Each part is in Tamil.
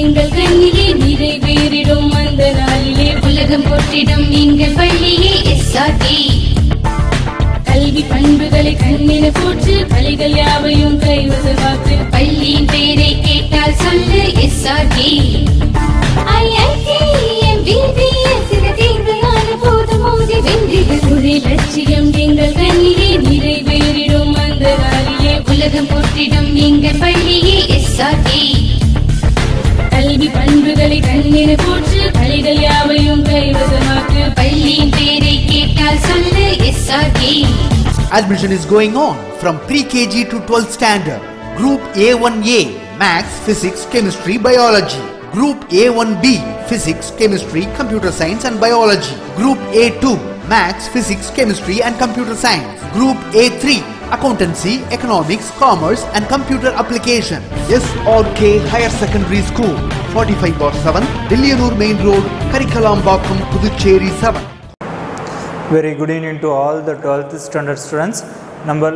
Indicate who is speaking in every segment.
Speaker 1: எங்கள் கண்ணிலே நிறைவேறிடும் அந்த நாளிலே உலகம் போற்றிடும் எங்கள் பள்ளியே எஸ்ஆர்டி. கல்வி பண்புகளை கண்ணின போற்று பள்ளிகள் யாவையும் கைவசமாக்கு. பள்ளியின் பெயரை கேட்டால் சொல்லு எஸ்ஆர்டி. லட்சியம் எங்கள் கண்ணிலே நிறைவேறிடும் அந்த நாளிலே உலகம் போற்றிடும் எங்கள் பள்ளியே எஸ்ஆர்டி. கல்வி பண்புகளை கண்ணின போற்று பள்ளிகள் யாவையும் கைவசமாக்கு. பள்ளியின் பெயரை கேட்டால் சொல்லு SRT.
Speaker 2: Admission is going on from pre-KG to 12th standard. Group A1A Maths, Physics, Chemistry, Biology. Group A1B Physics, Chemistry, Computer Science and Biology. Group A2 Maths, Physics, Chemistry and Computer Science. Group A3 Accountancy, Economics, Commerce and Computer Application. SRK Higher Secondary School, 45/7, Dilliyanur Main Road, Karikalambakkam, Puducherry 7.
Speaker 3: Very good evening to all the 12th standard students. Number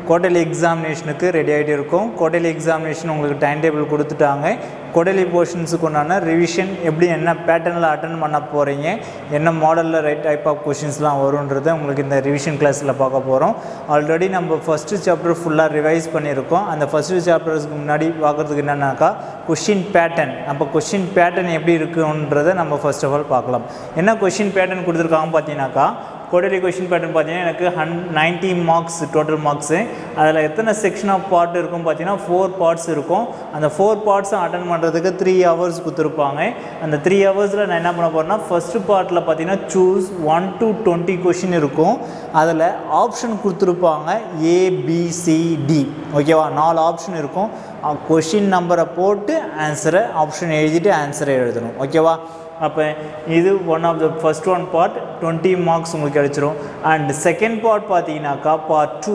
Speaker 3: quarterly examinationக்கு ரெடி ஆகிட்டு இருக்கோம். quarterly examination உங்களுக்கு டைம் டேபிள் கொடுத்துட்டாங்க. quarterly போர்ஷன்ஸுக்கு உண்டான ரிவிஷன் எப்படி என்ன பேட்டர்னில் அட்டன் பண்ண போகிறீங்க, என்ன மாடலில் ரைட் டைப் ஆஃப் கொஷின்ஸ்லாம் வரும்ன்றதை உங்களுக்கு இந்த ரிவிஷன் கிளாஸில் பார்க்க போகிறோம். ஆல்ரெடி நம்ம ஃபஸ்ட்டு சாப்டர் ஃபுல்லாக ரிவைஸ் பண்ணியிருக்கோம். அந்த ஃபஸ்ட்டு சாப்டர்ஸ்க்கு முன்னாடி பார்க்குறதுக்கு என்னென்னாக்கா கொஷின் பேட்டர்ன், நம்ம கொஷின் பேட்டர்ன் எப்படி இருக்குன்றதை நம்ம ஃபர்ஸ்ட் ஆஃப் ஆல் பார்க்கலாம். என்ன கொஷின் பேட்டர்ன் கொடுத்துருக்காங்க பார்த்தீங்கன்னாக்கா, quarterly question pattern பார்த்தீங்கன்னா எனக்கு 90 மார்க்ஸ் டோட்டல் மார்க்ஸு. அதில் எத்தனை செக்ஷன் ஆஃப் பார்ட் இருக்கும் பார்த்தீங்கன்னா 4 பார்ட்ஸ் இருக்கும். அந்த 4 பார்ட்ஸும் அட்டன் பண்ணுறதுக்கு 3 hours கொடுத்துருப்பாங்க. அந்த 3 ஹவர்ஸில் நான் என்ன பண்ண போகிறேன்னா, ஃபஸ்ட்டு பார்ட்டில் பார்த்தீங்கன்னா சூஸ் 1 to 20 கொஷின் இருக்கும். அதில் ஆப்ஷன் கொடுத்துருப்பாங்க ABCD. ஓகேவா, 4 ஆப்ஷன் இருக்கும். கொஷின் நம்பரை போட்டு ஆன்சரை ஆப்ஷன் எழுதிட்டு ஆன்சரை எழுதணும். ஓகேவா, அப்போ இது one of the first one part 20 marks உங்களுக்கு கிடச்சிரும். அண்ட் செகண்ட் பார்ட் பார்த்தீங்கன்னாக்கா part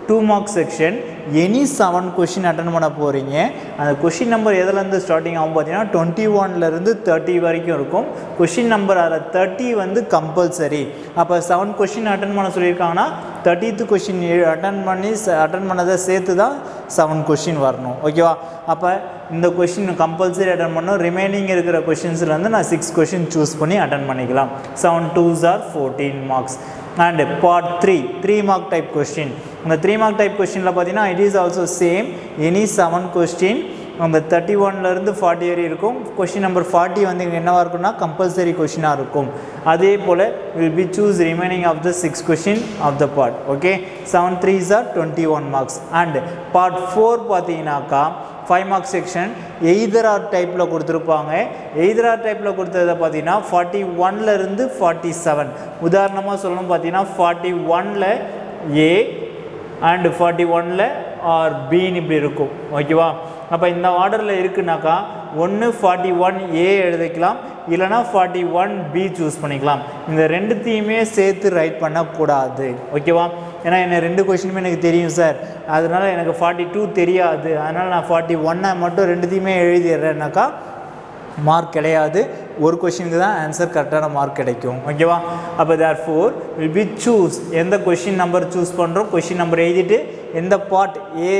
Speaker 3: 2 marks section. Any 7 question attend பண்ண போகிறீங்க. அந்த கொஷின் நம்பர் எதுலேருந்து ஸ்டார்டிங் ஆகும் பார்த்தீங்கன்னா 21லேருந்து 30 வரைக்கும் இருக்கும். கொஷின் நம்பர் அதில் 30 வந்து கம்பல்சரி. அப்போ 7 கொஷின் அட்டன் பண்ண சொல்லியிருக்காங்கன்னா 30th கொஷின் அட்டன் பண்ணதை சேர்த்து தான் 7 கொஷின் வரணும். ஓகேவா, அப்போ இந்த கொஷின் கம்பல்சரி அட்டன் பண்ணணும். ரிமைனிங் இருக்கிற கொஷின்ஸ்லேருந்து நான் 6 கொஷின் சூஸ் பண்ணி அட்டன் பண்ணிக்கலாம். 7 2s are 14 marks. And part 3 mark type question. இந்த 3 மார்க் டைப் கொஸ்டினில் பார்த்தீங்கன்னா it is also same. Any 7 question நம்ம 31லேருந்து 40 வரை இருக்கும். கொஷின் நம்பர் 40 வந்து இங்கே என்னவாக இருக்குன்னா கம்பல்சரி கொஷினாக இருக்கும். அதே போல் will be choose remaining of the 6 question of the part. Okay, 7 3s are 21 marks. And part 4 பார்த்தீங்கன்னாக்கா 5 மார்க்ஸ் செக்ஷன் எய்தர் ஆர் டைப்பில் கொடுத்துருப்பாங்க. எய்தர் ஆர் டைப்பில் கொடுத்ததை பார்த்தீங்கன்னா 41லேருந்து 47. உதாரணமாக சொல்லணும் பார்த்தீங்கன்னா 41ல் A அண்ட் 41ல் ஆர் பின்னு இப்படி இருக்கும். ஓகேவா, அப்போ இந்த ஆர்டரில் இருக்குனாக்கா ஒன்று 41A எழுதிக்கலாம், இல்லைனா 41B சூஸ் பண்ணிக்கலாம். இந்த ரெண்டுத்தையுமே சேர்த்து ரைட் பண்ணக்கூடாது. ஓகேவா, ஏன்னா என்ன 2 கொஷினுமே எனக்கு தெரியும் சார், அதனால் எனக்கு 42 தெரியாது, அதனால் நான் 41 மட்டும் ரெண்டுத்தையுமே எழுதிடுறேன்னாக்கா மார்க் கிடையாது. ஒரு கொஷினுக்கு தான் ஆன்சர் கரெக்டான மார்க் கிடைக்கும். ஓகேவா, அப்போ therefore will be choose எந்த கொஷின் நம்பர் சூஸ் பண்ணுறோம், கொஷின் நம்பர் எழுதிட்டு எந்த பார்ட் A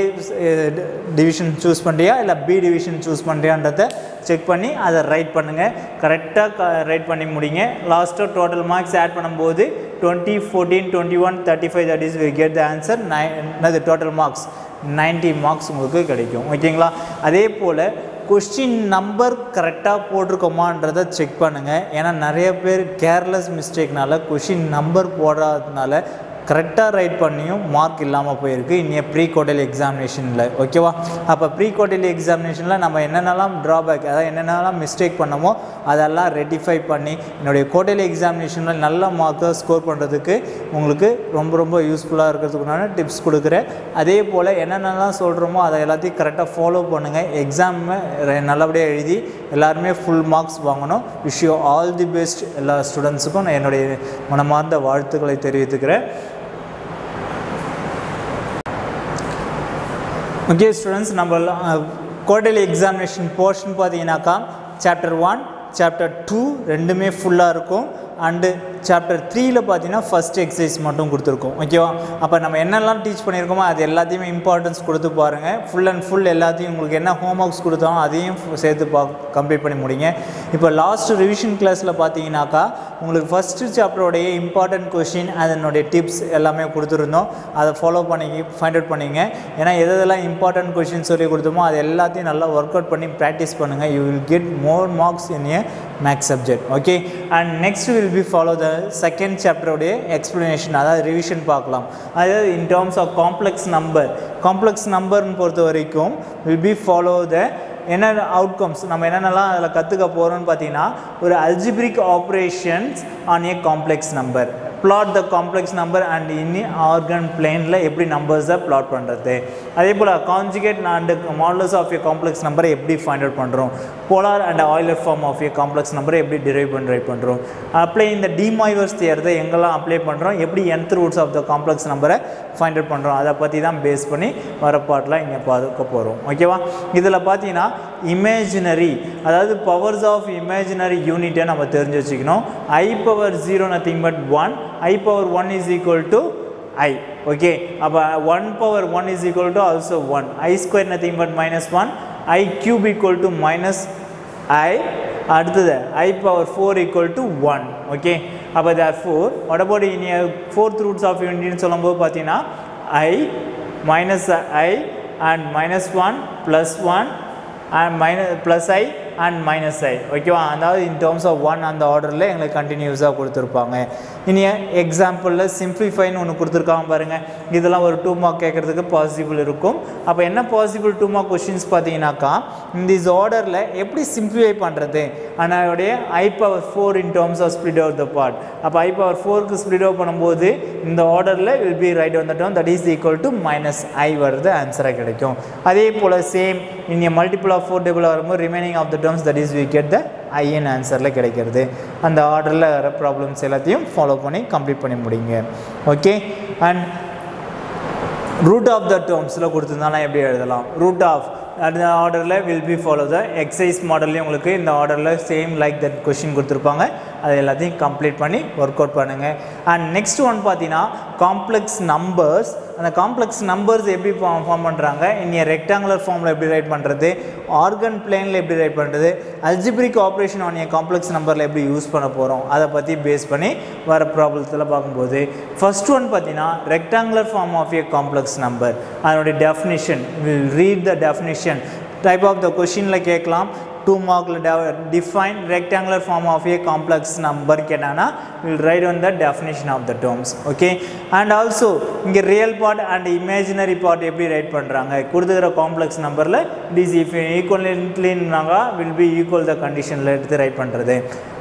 Speaker 3: டிவிஷன் சூஸ் பண்ணுறியா இல்லை B டிவிஷன் சூஸ் பண்ணுறியான்றதை செக் பண்ணி அதை ரைட் பண்ணுங்கள். கரெக்டாக ரைட் பண்ணி முடிங்க. லாஸ்ட்டாக டோட்டல் மார்க்ஸ் ஆட் பண்ணும்போது 20 14 21 35 that is we get the answer. Total marks 90 marks உங்களுக்கு கிடைக்கும். ஓகேங்களா, அதே போல் கொஸ்டின் நம்பர் கரெக்டாக போட்டிருக்கோமான்றதை செக் பண்ணுங்கள். ஏன்னா நிறைய பேர் கேர்லெஸ் மிஸ்டேக்னால கொஸ்டின் நம்பர் போடாததுனால கரெக்டாக ரைட் பண்ணியும் மார்க் இல்லாமல் போயிருக்கு இன்னைய ப்ரீ குவார்ட்டர்லி எக்ஸாமினேஷனில். ஓகேவா, அப்போ ப்ரீ குவார்ட்டர்லி எக்ஸாமினேஷனில் நம்ம என்னென்னலாம் ட்ராபேக், அதாவது என்னென்னலாம் மிஸ்டேக் பண்ணமோ அதெல்லாம் ரெட்டிஃபை பண்ணி என்னுடைய குவார்ட்டர்லி எக்ஸாமினேஷனில் நல்ல மார்க்கை ஸ்கோர் பண்ணுறதுக்கு உங்களுக்கு ரொம்ப யூஸ்ஃபுல்லாக இருக்கிறதுக்குனால டிப்ஸ் கொடுக்குறேன். அதே போல் என்னென்னலாம் சொல்கிறோமோ அதை எல்லாத்தையும் கரெக்டாக ஃபாலோ பண்ணுங்கள். எக்ஸாமை நல்லபடியாக எழுதி எல்லாருமே ஃபுல் மார்க்ஸ் வாங்கணும். Wish you all the best. எல்லா ஸ்டூடெண்ட்ஸுக்கும் நான் என்னுடைய மனமார்ந்த வாழ்த்துக்களை தெரிவித்துக்கிறேன். ஓகே ஸ்டூடெண்ட்ஸ், நம்ம குவார்ட்டர்லி எக்ஸாமினேஷன் போர்ஷன் பார்த்தீங்கன்னாக்கா சாப்டர் 1 சாப்டர் 2 ரெண்டுமே ஃபுல்லாக இருக்கும். அண்டு சாப்டர் 3ல பார்த்தீங்கன்னா ஃபஸ்ட் எக்ஸசைஸ் மட்டும் கொடுத்துருக்கோம். ஓகேவா? அப்போ நம்ம என்னெல்லாம் டீச் பண்ணியிருக்கோமோ அது எல்லாத்தையுமே இம்பார்ட்டன்ஸ் கொடுத்து பாருங்கள். ஃபுல் அண்ட் ஃபுல் எல்லாத்தையும் உங்களுக்கு என்ன ஹோம் ஒர்க்ஸ் கொடுத்தாலும் அதையும் சேர்த்து கம்ப்ளீட் பண்ணி முடிங்க. இப்போ லாஸ்ட் ரிவிஷன் கிளாஸில் பார்த்தீங்கன்னாக்கா உங்களுக்கு ஃபஸ்ட்டு சாப்டரோடைய இம்பார்ட்டன்ட் கொஷின் அதனுடைய டிப்ஸ் எல்லாமே கொடுத்துருந்தோம். அதை ஃபாலோ பண்ணி ஃபைண்ட் அவுட் பண்ணிங்க. ஏன்னா எதெல்லாம் இம்பார்ட்டன்ட் கொஷின் சொல்லி கொடுத்தோமோ அது எல்லாத்தையும் நல்லா ஒர்க் அவுட் பண்ணி ப்ராக்டிஸ் பண்ணுங்கள். You will get more marks in a maths subject. Okay, and next will be follow the second சாப்டருடைய எக்ஸ்ப்ளனேஷன், அதாவது ரிவிஷன் பார்க்கலாம். அதாவது இன் டேர்ம்ஸ் ஆஃப் காம்ப்ளெக்ஸ் நம்பர்னு பொறுத்த வரைக்கும் வில் பி ஃபாலோ த என்னென்ன அவுட்கம்ஸ் நம்ம என்னென்னலாம் அதில் கற்றுக்க போகிறோம்னு பார்த்தீங்கன்னா ஒரு algebraic operations on a complex number, plot the complex number and in organ planeல எப்படி நம்பர்ஸை plot பண்ணுறது, அதே போல் conjugate and modulus of a complex number எப்படி ஃபைண்ட் அவுட் பண்ணுறோம், polar and Euler form of a complex நம்பரை எப்படி டிரைவ் பண்ணுறோம், அப்ளை இந்த டிமாய்வர்ஸ் தியரத்தை எங்கெல்லாம் அப்ளை பண்ணுறோம், எப்படி nth roots of the complex நம்பரை ஃபைண்ட் அவுட் பண்ணுறோம், அதை பற்றி தான் பேஸ் பண்ணி வர பாட்டில் இங்கே பார்க்க போகிறோம். ஓகேவா? இதில் பார்த்தீங்கன்னா இமேஜினரி, அதாவது பவர்ஸ் ஆஃப் இமேஜினரி யூனிட்டை நம்ம தெரிஞ்சு வச்சுக்கணும். I power 0 nothing but 1, I power 1 is equal to I. Okay, அப்போ 1 power 1 is equal to also 1, I square nothing but minus 1, I cube equal to minus I, அடுத்தது I power 4 equal to 1. Okay, அப்போ therefore what about in a fourth roots of unit சொல்லும்போது பார்த்தீங்கன்னா I minus I and minus 1 plus 1 and minus plus I and minus I. ஓகேவா? அதாவது இன் டேர்ம்ஸ் ஆஃப் 1 அந்த ஆர்டரில் எங்களுக்கு கண்டினியூஸாக கொடுத்துருப்பாங்க. இனி எக்ஸாம்பிளில் சிம்ப்ளிஃபைன்னு ஒன்று கொடுத்துருக்காங்க பாருங்கள். இதெல்லாம் ஒரு 2 மார்க் கேட்குறதுக்கு பாசிபிள் இருக்கும். அப்போ என்ன பாசிபிள் 2 மார்க் கொஷின்ஸ் பார்த்தீங்கன்னாக்கா இந்த இஸ் ஆர்டரில் எப்படி சிம்ப்ளிஃபை பண்ணுறது, அதனுடைய I power 4 in terms of split out the part. அப்போ I power 4க்கு ஸ்ப்ளிட் அவுட் பண்ணும்போது இந்த ஆர்டரில் will be right on the term that is equal to minus I வருது ஆன்சராக கிடைக்கும். அதே போல் சேம் இங்கே மல்டிபிள் ஆஃப் 4 டேபிள் வரும்போது remaining of the terms that is we get the IN ஆன்சரில் கிடைக்கிறது. அந்த ஆர்டரில் வர ப்ராப்ளம்ஸ் எல்லாத்தையும் ஃபாலோ பண்ணி கம்ப்ளீட் பண்ணி முடிங்க. Okay, and root of the டேர்ம்ஸில் கொடுத்துருந்தாலும் எப்படி எழுதலாம், ரூட் ஆஃப் அந்த ஆர்டரில் will be follow the exercise மாடல்லையும் உங்களுக்கு இந்த ஆர்டரில் சேம் லைக் தட் கொஷின் கொடுத்துருப்பாங்க. அது எல்லாத்தையும் கம்ப்ளீட் பண்ணி ஒர்க் அவுட் பண்ணுங்கள். அண்ட் நெக்ஸ்ட் ஒன் பார்த்தீங்கன்னா காம்ப்ளெக்ஸ் நம்பர்ஸ். அந்த காம்ப்ளெக்ஸ் நம்பர்ஸ் எப்படி ஃபார்ம் பண்ணுறாங்க, இங்கே ரெக்டாங்குலர் ஃபார்மில் எப்படி ரைட் பண்ணுறது, ஆர்கன் பிளேனில் எப்படி ரைட் பண்ணுறது, algebraic operation on a complex நம்பரில் எப்படி யூஸ் பண்ண போகிறோம், அதை பற்றி பேஸ் பண்ணி வர ப்ராப்ளத்தில் பார்க்கும்போது ஃபர்ஸ்ட் ஒன் பார்த்தீங்கன்னா rectangular form of a complex number. அதனுடைய definition will read the definition. Type of the கொஷினில் கேட்கலாம். 2 மார்க்கில் define rectangular form of a complex number கேட்டானா will write on the definition of the terms. Okay, and also இங்கே real part and imaginary part எப்படி ரைட் பண்ணுறாங்க, கொடுத்துக்கிற காம்ப்ளெக்ஸ் நம்பரில் this if equivalentlyனாங்க will be equal the conditionல எடுத்து ரைட் பண்ணுறது.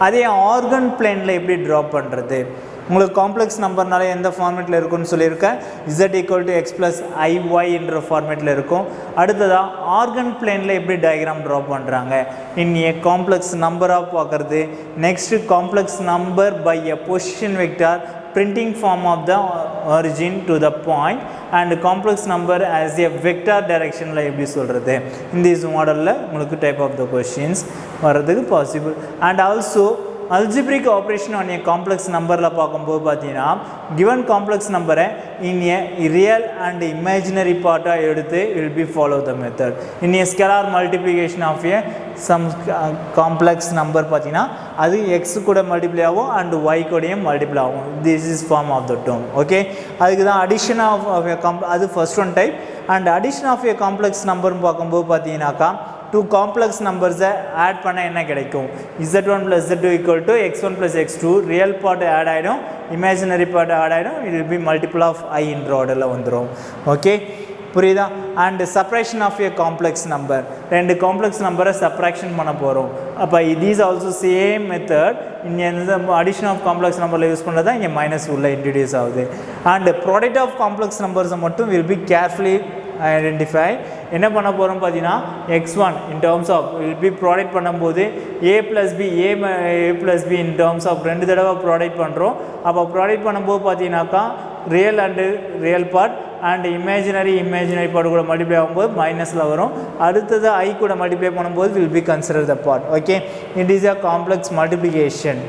Speaker 3: அதே ஆர்கன் பிளேனில் எப்படி ட்ராப் பண்ணுறது, உங்களுக்கு காம்ப்ளெக்ஸ் நம்பர்னால எந்த ஃபார்மேட்டில் இருக்குன்னு சொல்லியிருக்கேன், z equal to X plus ஐஒய் என்ற ஃபார்மேட்டில் இருக்கும். அடுத்ததாக ஆர்கன் பிளேனில் எப்படி டயக்ராம் ட்ரா பண்ணுறாங்க, இன் ஏ காம்ப்ளெக்ஸ் நம்பராக பார்க்குறது. Next complex number by a position vector printing form of the origin to the point and complex number as a vector direction ல எப்படி சொல்கிறது. இந்த மாடலில் உங்களுக்கு டைப் ஆஃப் த கொஷின்ஸ் வர்றதுக்கு possible. And also algebraic operation on a complex numberல பார்க்கும்போது பார்த்தீங்கன்னா given complex number in a real and imaginary part எடுத்து will be follow the method. in a scalar multiplication of a some complex number பார்த்தீங்கன்னா அது x கூட மல்டிப்ளை ஆகும் and y கூடயும் மல்டிப்ளை ஆகும். this is form of the term. okay, அதுக்கு தான் addition of a அது first one type. and addition of a complex number பார்க்கும்போது பார்த்தீங்கன்னாக்கா 2 complex numbers add பண்ண என்ன கிடைக்கும், z1 plus z2 equal to x1 plus x2, real part add ஆயிடும், imaginary part add ஆயிடும், it will be multiple of I என்ற ஆர்டரில் வந்துடும். ஓகே, புரியுதா? And separation of a complex number, 2 complex நம்பரை செப்பரேஷன் பண்ண போகிறோம். அப்போ these also சேம் மெத்தட் இங்கே அடிஷன் ஆஃப் காம்ப்ளெக்ஸ் நம்பரில் யூஸ் பண்ணுறது தான் இங்கே மைனஸ் உள்ள இன்ட்ரடியூஸ் ஆகுது. அண்ட் ப்ராடக்ட் ஆஃப் காம்ப்ளெக்ஸ் நம்பர்ஸை மட்டும் வில் பி கேர்ஃபுல்லி ஐடென்டிஃபை. என்ன பண்ண போகிறோம் பார்த்தீங்கன்னா x1 in terms of will be product பண்ணும்போது a plus b a plus b in terms of 2 தடவை ப்ராடக்ட் பண்ணுறோம். அப்போ ப்ராடக்ட் பண்ணும்போது பார்த்தீங்கன்னாக்கா real and real part and imaginary part கூட மல்டிப்ளை ஆகும்போது மைனஸில் வரும். அடுத்தது ஐ கூட மல்டிப்ளை பண்ணும்போது will be consider the part. Okay, it is a complex multiplication.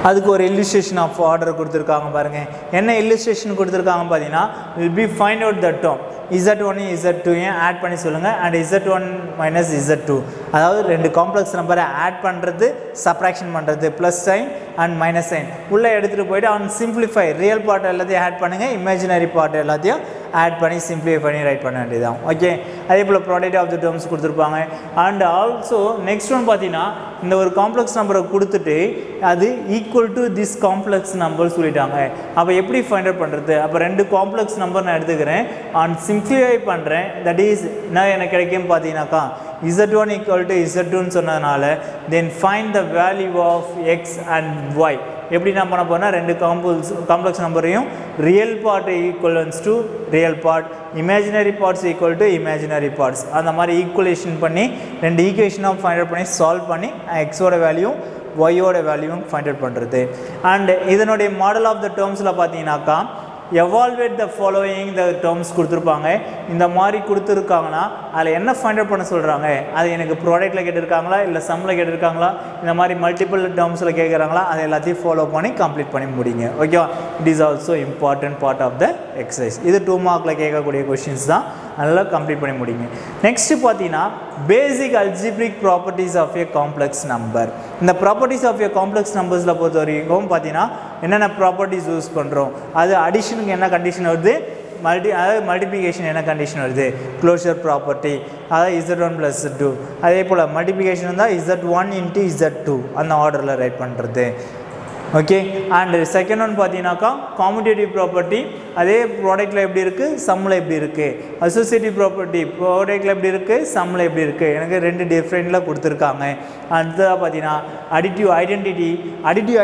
Speaker 3: அதுக்கு ஒரு illustration of order கொடுத்துருக்காங்க பாருங்கள். என்ன illustration கொடுத்துருக்காங்க பார்த்தீங்கன்னா will be find out the term z1 z2 add பண்ணி சொல்லுங்கள் and z1 minus z2 அதாவது ரெண்டு காம்ப்ளெக்ஸ் நம்பரை ஆட் பண்ணுறது சப்ராக்ஷன் பண்ணுறது plus sign and minus sign உள்ளே எடுத்துகிட்டு போயிட்டு அவன் சிம்பிளிஃபை ரியல் பார்ட் எல்லாத்தையும் ஆட் பண்ணுங்கள் இமேஜினரி பார்ட் எல்லாத்தையும் ஆட் பண்ணி சிம்பிளிஃபை பண்ணி ரைட் பண்ண வேண்டியதான். ஓகே, அதே போல் ப்ராடக்ட் ஆஃப் த டேர்ம்ஸ் கொடுத்துருப்பாங்க. அண்ட் ஆல்சோ நெக்ஸ்ட் ஒன் பார்த்தீங்கன்னா இந்த ஒரு காம்ப்ளெக்ஸ் நம்பரை கொடுத்துட்டு அது equal to this complex number சொல்லிட்டாங்க. அப்போ எப்படி ஃபைண்ட் அவுட் பண்ணுறது? அப்போ ரெண்டு காம்ப்ளெக்ஸ் நம்பர் நான் எடுத்துக்கிறேன் அண்ட் சிம்பிளிஃபை பண்ணுறேன். தட் இஸ் என்ன எனக்கு கிடைக்கும் பார்த்தீங்கன்னாக்கா z1 equal to z2 சொன்னதுனால then find the value of x and y. எப்படி நான் பண்ண போனால் ரெண்டு காம்ப்ளெக்ஸ் நம்பரையும் real part equivalence to real part, imaginary parts equal to imaginary parts, அந்த மாதிரி ஈக்குவலேஷன் பண்ணி ரெண்டு ஈக்குவேஷனாக ஃபைண்ட் அவுட் பண்ணி சால்வ் பண்ணி எக்ஸோட வேல்யூ ஒய்யோட வேல்யூவும் ஃபைண்ட் அவுட் பண்ணுறது. அண்ட் இதனுடைய மாடல் ஆஃப் த டேர்ம்ஸில் பார்த்தீங்கன்னாக்கா evaluate the following the terms கொடுத்துருப்பாங்க. இந்த மாதிரி கொடுத்துருக்காங்கன்னா அதில் என்ன ஃபைண்ட் அவுட் பண்ண சொல்கிறாங்க? அது எனக்கு ப்ராடக்ட்டில் கேட்டிருக்காங்களா இல்லை சம்மில் கேட்டிருக்காங்களா இந்த மாதிரி மல்டிபிள் டேர்ம்ஸில் கேட்குறாங்களா அதை எல்லாத்தையும் ஃபாலோ பண்ணி கம்ப்ளீட் பண்ணி முடிங்க. ஓகேவா? It is also important part of the exercise. இது 2 மார்க்கில் கேட்கக்கூடிய கொஷின்ஸ் தான், அதெல்லாம் கம்ப்ளீட் பண்ணி முடிங்க. நெக்ஸ்ட்டு பார்த்தீங்கன்னா basic algebraic properties of a complex number. இந்த ப்ராப்பர்ட்டிஸ் ஆஃப் ஏ காம்ப்ளெக்ஸ் நம்பர்ஸில் பொறுத்த வரைக்கும் பார்த்தீங்கன்னா என்னென்ன ப்ராப்பர்ட்டிஸ் யூஸ் பண்ணுறோம், அது அடிஷனுக்கு என்ன கண்டிஷன் வருது, அதாவது மல்டிப்ளிகேஷன் என்ன கண்டிஷன் வருது, க்ளோஷர் ப்ராப்பர்ட்டி, அதாவது z1 + z2. அதே போல் மல்டிப்ளிகேஷன் இருந்தால் z1 × z2 அந்த ஆர்டரில் ரைட் பண்ணுறது. ஓகே, அண்ட் செகண்ட் ஒன் பார்த்தீங்கன்னாக்கா காமுடேட்டிவ் ப்ராப்பர்ட்டி, அதே ப்ராடக்ட்டில் எப்படி இருக்குது சம்மில் எப்படி இருக்குது. அசோசியேட்டிவ் ப்ராப்பர்ட்டி ப்ராடக்ட்டில் எப்படி இருக்குது சம்மில் எப்படி இருக்குது, எனக்கு ரெண்டு டிஃப்ரெண்ட்டில் கொடுத்துருக்காங்க. அடுத்ததாக பார்த்தீங்கன்னா அடிட்டிவ்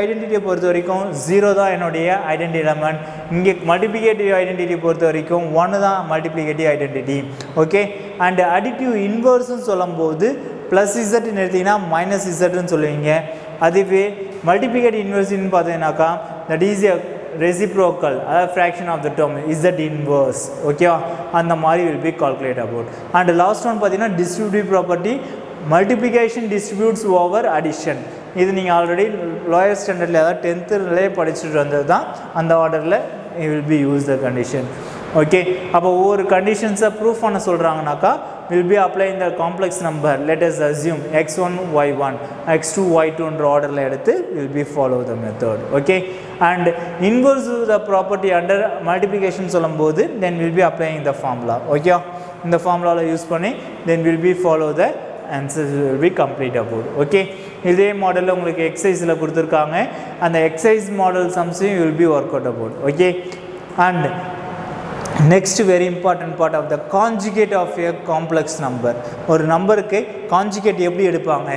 Speaker 3: ஐடென்டிட்டியை பொறுத்த வரைக்கும் 0 தான் என்னுடைய ஐடென்டி எலமெண்ட். இங்கே மல்டிப்ளிகேட்டிவ் ஐடென்டிட்டி பொறுத்த வரைக்கும் 1 தான் multiplicative identity. Okay, and additive இன்வர்ஸ்ன்னு சொல்லும்போது +z எடுத்திங்கன்னா -zன்னு சொல்லுவீங்க. அதுவே மல்டிப்ளிகேட்டிவ் இன்வர்ஸ்ன்னு பார்த்தீங்கன்னாக்கா தட் இஸ் எ ரெசிப்ரோக்கல், அதாவது fraction of the term z inverse. ஓகேவா? அந்த மாதிரி will be calculate about. And last one பார்த்தீங்கன்னா distributive property, multiplication distributes over addition. இது நீங்கள் ஆல்ரெடி லோயர் ஸ்டாண்டர்டில் அதாவது 10th படிச்சுட்டு வந்தது தான். அந்த ஆர்டரில் will be use the condition. Okay, அப்போ ஒவ்வொரு கண்டிஷன்ஸை ப்ரூஃப் பண்ண சொல்கிறாங்கனாக்கா will be applying the complex number. Let us assume x1 y1 x2 y2 என்ற ஆர்டரில் எடுத்து will be follow the method. Okay, and inverse the property under multiplication சொல்லும்போது then will be applying the formula. Okay, இந்த ஃபார்முலாவில் யூஸ் பண்ணி then will be follow the answers will be complete about. Okay, இதே மாடலில் உங்களுக்கு எக்ஸசைஸில் கொடுத்துருக்காங்க. அந்த எக்ஸசைஸ் மாடல் சம்ஸையும் will be work out about. Okay, and next very important part of the conjugate of a complex number. ஒரு நம்பருக்கு கான்ஜுகேட் எப்படி எடுப்பாங்க?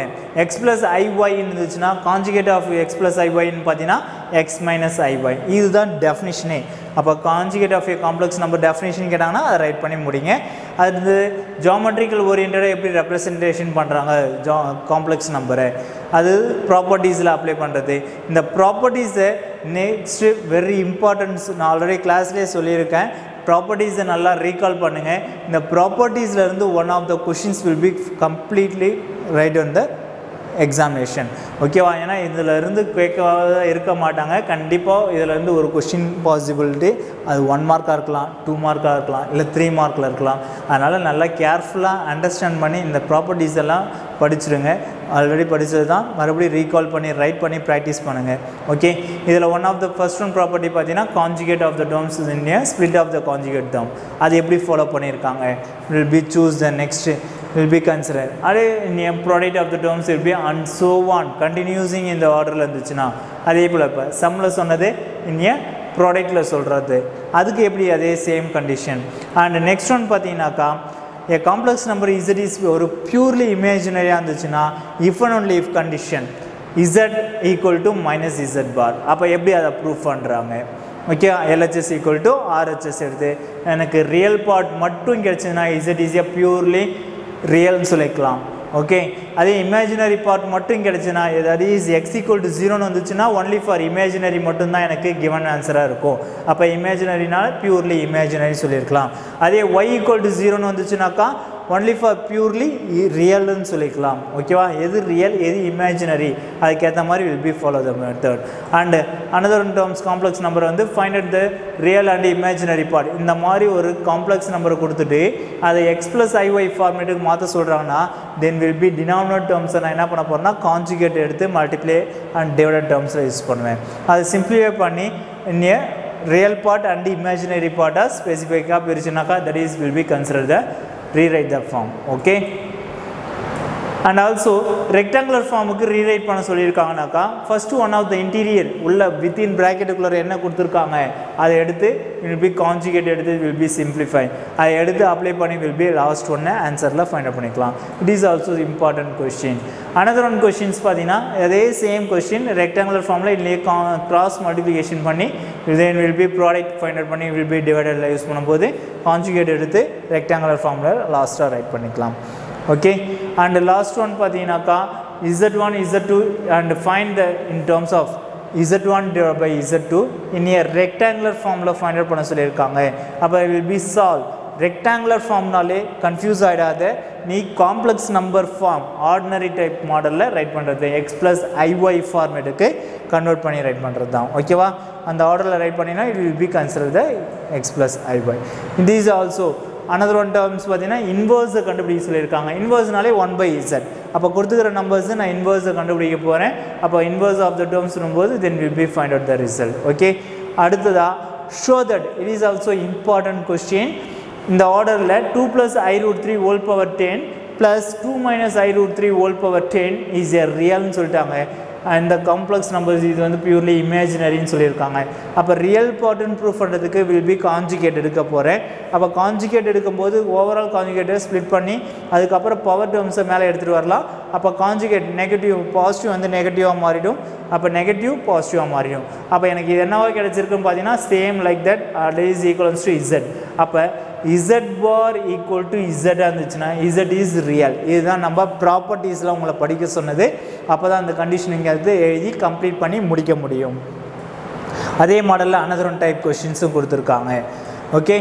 Speaker 3: x + iy இருந்துச்சுன்னா கான்ஜுகேட் ஆஃப் x + iy பார்த்தீங்கன்னா x - iy. இதுதான் டெஃபினிஷனே. அப்போ conjugate of a complex number definition கேட்டாங்கன்னா அதை ரைட் பண்ணி முடிங்க. அது ஜாமெட்ரிக்கல் ஓரியன்டாக எப்படி ரெப்ரசன்டேஷன் பண்ணுறாங்க காம்ப்ளெக்ஸ் நம்பரை, அது ப்ராப்பர்ட்டிஸில் அப்ளை பண்ணுறது. இந்த ப்ராப்பர்ட்டிஸை நெக்ஸ்ட்டு வெரி இம்பார்ட்டன்ஸ் நான் ஆல்ரெடி கிளாஸ்லேயே சொல்லியிருக்கேன். ப்ராப்பர்ட்டிஸை நல்லா ரீகால் பண்ணுங்கள். இந்த ப்ராப்பர்ட்டிஸில் இருந்து one of the questions will be completely write on the examination. ஓகேவா? ஏன்னா இதில் இருந்து கேட்காத இருக்க மாட்டாங்க. கண்டிப்பாக இதில் இருந்து ஒரு கொஷின் பாசிபிலிட்டி அது 1 மார்க்காக இருக்கலாம், 2 மார்க்காக இருக்கலாம், இல்லை 3 மார்க்கில் இருக்கலாம். அதனால் நல்லா கேர்ஃபுல்லாக அண்டர்ஸ்டாண்ட் பண்ணி இந்த ப்ராப்பர்ட்டிஸ் எல்லாம் படிச்சுடுங்க. ஆல்ரெடி படித்தது தான், மறுபடியும் ரீகால் பண்ணி ரைட் பண்ணி ப்ராக்டிஸ் பண்ணுங்கள். ஓகே, இதில் one of the first one property பார்த்தீங்கன்னா conjugate of the terms in a split of the conjugate term. அது எப்படி ஃபாலோ பண்ணியிருக்காங்க? Will be choose the next will be considered. அதே product of the terms will be and so on continuing இந்த ஆர்டரில் இருந்துச்சுன்னா அதே போல் இப்போ சம்மில் சொன்னது இங்கே ப்ராடக்டில் சொல்கிறது அதுக்கு எப்படி அதே same condition. And next one பார்த்தீங்கன்னாக்கா a complex number z is ஒரு பியூர்லி இமேஜினரியாக இருந்துச்சுன்னா if and only if condition z equal to -z bar. அப்போ எப்படி அதை ப்ரூஃப் பண்ணுறாங்க? Okay, LHS equal to RHS எடுத்து எனக்கு ரியல் பார்ட் மட்டும் கிடச்சிதுன்னா z is a purely ரியல்னு சொல்லிக்கலாம். ஓகே, அதே இமேஜினரி பார்ட் மட்டும் கிடச்சுன்னா தட் இஸ் x = 0ன்னு வந்துச்சுன்னா ஒன்லி ஃபார் இமேஜினரி மட்டும்தான் எனக்கு கிவன் ஆன்சராக இருக்கும். அப்போ இமேஜினரினால பியூர்லி இமேஜினரி சொல்லியிருக்கலாம். அதே y = 0ன்னு வந்துச்சுனாக்கா ஒன்லி ஃபார் பியூர்லி ரியல்னு சொல்லிக்கலாம். ஓகேவா, எது ரியல் எது இமேஜினரி அதுக்கேற்ற மாதிரி will be follow the method. And another terms complex number வந்து find out the real and imaginary part. இந்த மாதிரி ஒரு காம்ப்ளெக்ஸ் நம்பரை கொடுத்துட்டு அதை எக்ஸ் ப்ளஸ் ஐஒய் ஃபார்மேட்டுக்கு மாற்ற சொல்கிறாங்கன்னா தென் வில் பி டினாமினேட் டேர்ம்ஸை நான் என்ன பண்ண போகிறேன்னா கான்ஜுகேட் எடுத்து மல்டிப்ளை அண்ட் டிவைடட் டேர்ம்ஸில் யூஸ் பண்ணுவேன். அதை சிம்பிளிஃபை பண்ணி இன்னே real part and imaginary part as specific பிரிச்சுனாக்கா that is will be considered the rewrite the form. Okay, and also rectangular form க்கு rewrite பண்ண சொல்லியிருக்காங்கனாக்கா first one of the interior உள்ள within bracket குள்ள என்ன கொடுத்திருக்காங்க அதை எடுத்து will be conjugate எடுத்து will be simplify அதை எடுத்து apply பண்ணி will be last one answerல find out பண்ணிக்கலாம். It is also important question. Another one questions பாத்தீங்கன்னா அதே same question rectangular formல இல்ல cross multiplication பண்ணி then will be product find out பண்ணி will be divided ல யூஸ் பண்ணும்போது conjugate எடுத்து rectangular formல லாஸ்டா ரைட் பண்ணிக்கலாம். Okay, and the last one பாத்தீங்கன்னாக்கா z1 z2 and find the in terms of z1 divided by z2 in a rectangular formula find out பண்ண சொல்லியிருக்காங்க. அப்போ it will be solved. rectangular formனாலே கன்ஃபியூஸ் ஆகிடாத நீ complex number form ordinary type மாடலில் ரைட் பண்ணுறது எக்ஸ் ப்ளஸ் ஐஒய் ஃபார்மேட்டுக்கு கன்வெர்ட் பண்ணி ரைட் பண்ணுறது தான். ஓகேவா, அந்த ஆர்டரில் ரைட் பண்ணினா it will be considered the x plus iy. This also another one terms பார்த்தீங்கன்னா இன்வர்ஸை கண்டுபிடிக்க சொல்லியிருக்காங்க. இன்வர்ஸ்னாலே 1/z. அப்போ கொடுத்துக்கிற நம்பர்ஸ் நான் இன்வர்ஸை கண்டுபிடிக்க போகிறேன். அப்போ இன்வர்ஸ் ஆஃப் த டேர்ம்ஸ் வரும்போது then will be find out the result. Okay, அடுத்ததா show that it is also important question. இந்த ஆர்டரில் 2 plus I root 3 whole power 10 plus 2 minus I root 3 whole power 10 is a realன்னு சொல்லிட்டாங்க. அந்த காம்ப்ளெக்ஸ் நம்பர்ஸ் இது வந்து பியூர்லி இமேஜினரின்னு சொல்லியிருக்காங்க. அப்போ ரியல் பார்ட்டுன்னு ப்ரூஃப் பண்ணுறதுக்கு வில் பி கான்ஜுகேட் எடுக்க போகிறேன். அப்போ கான்ஜுகேட் எடுக்கும்போது ஓவரால் கான்ஜுகேட்டை ஸ்ப்ளிட் பண்ணி அதுக்கப்புறம் பவர் டேர்ம்ஸை மேலே எடுத்துகிட்டு வரலாம். அப்போ கான்ஜுகேட் நெகட்டிவ் பாசிட்டிவ் வந்து நெகட்டிவாக மாறிடும், அப்போ நெகட்டிவ் பாசிட்டிவாக மாறிடும். அப்போ எனக்கு இது என்னவா கிடச்சிருக்குன்னு பார்த்தீங்கன்னா same like that is equals to Z. அப்போ z bar equal to z இருந்துச்சுன்னா z is real. இதுதான் நம்ம ப்ராப்பர்ட்டிஸில் உங்களை படிக்க சொன்னது. அப்போ தான் அந்த கண்டிஷன் இங்கே வந்து எழுதி கம்ப்ளீட் பண்ணி முடிக்க முடியும். அதே மாடலில் another one type கொஷின்ஸும் கொடுத்துருக்காங்க. ஓகே,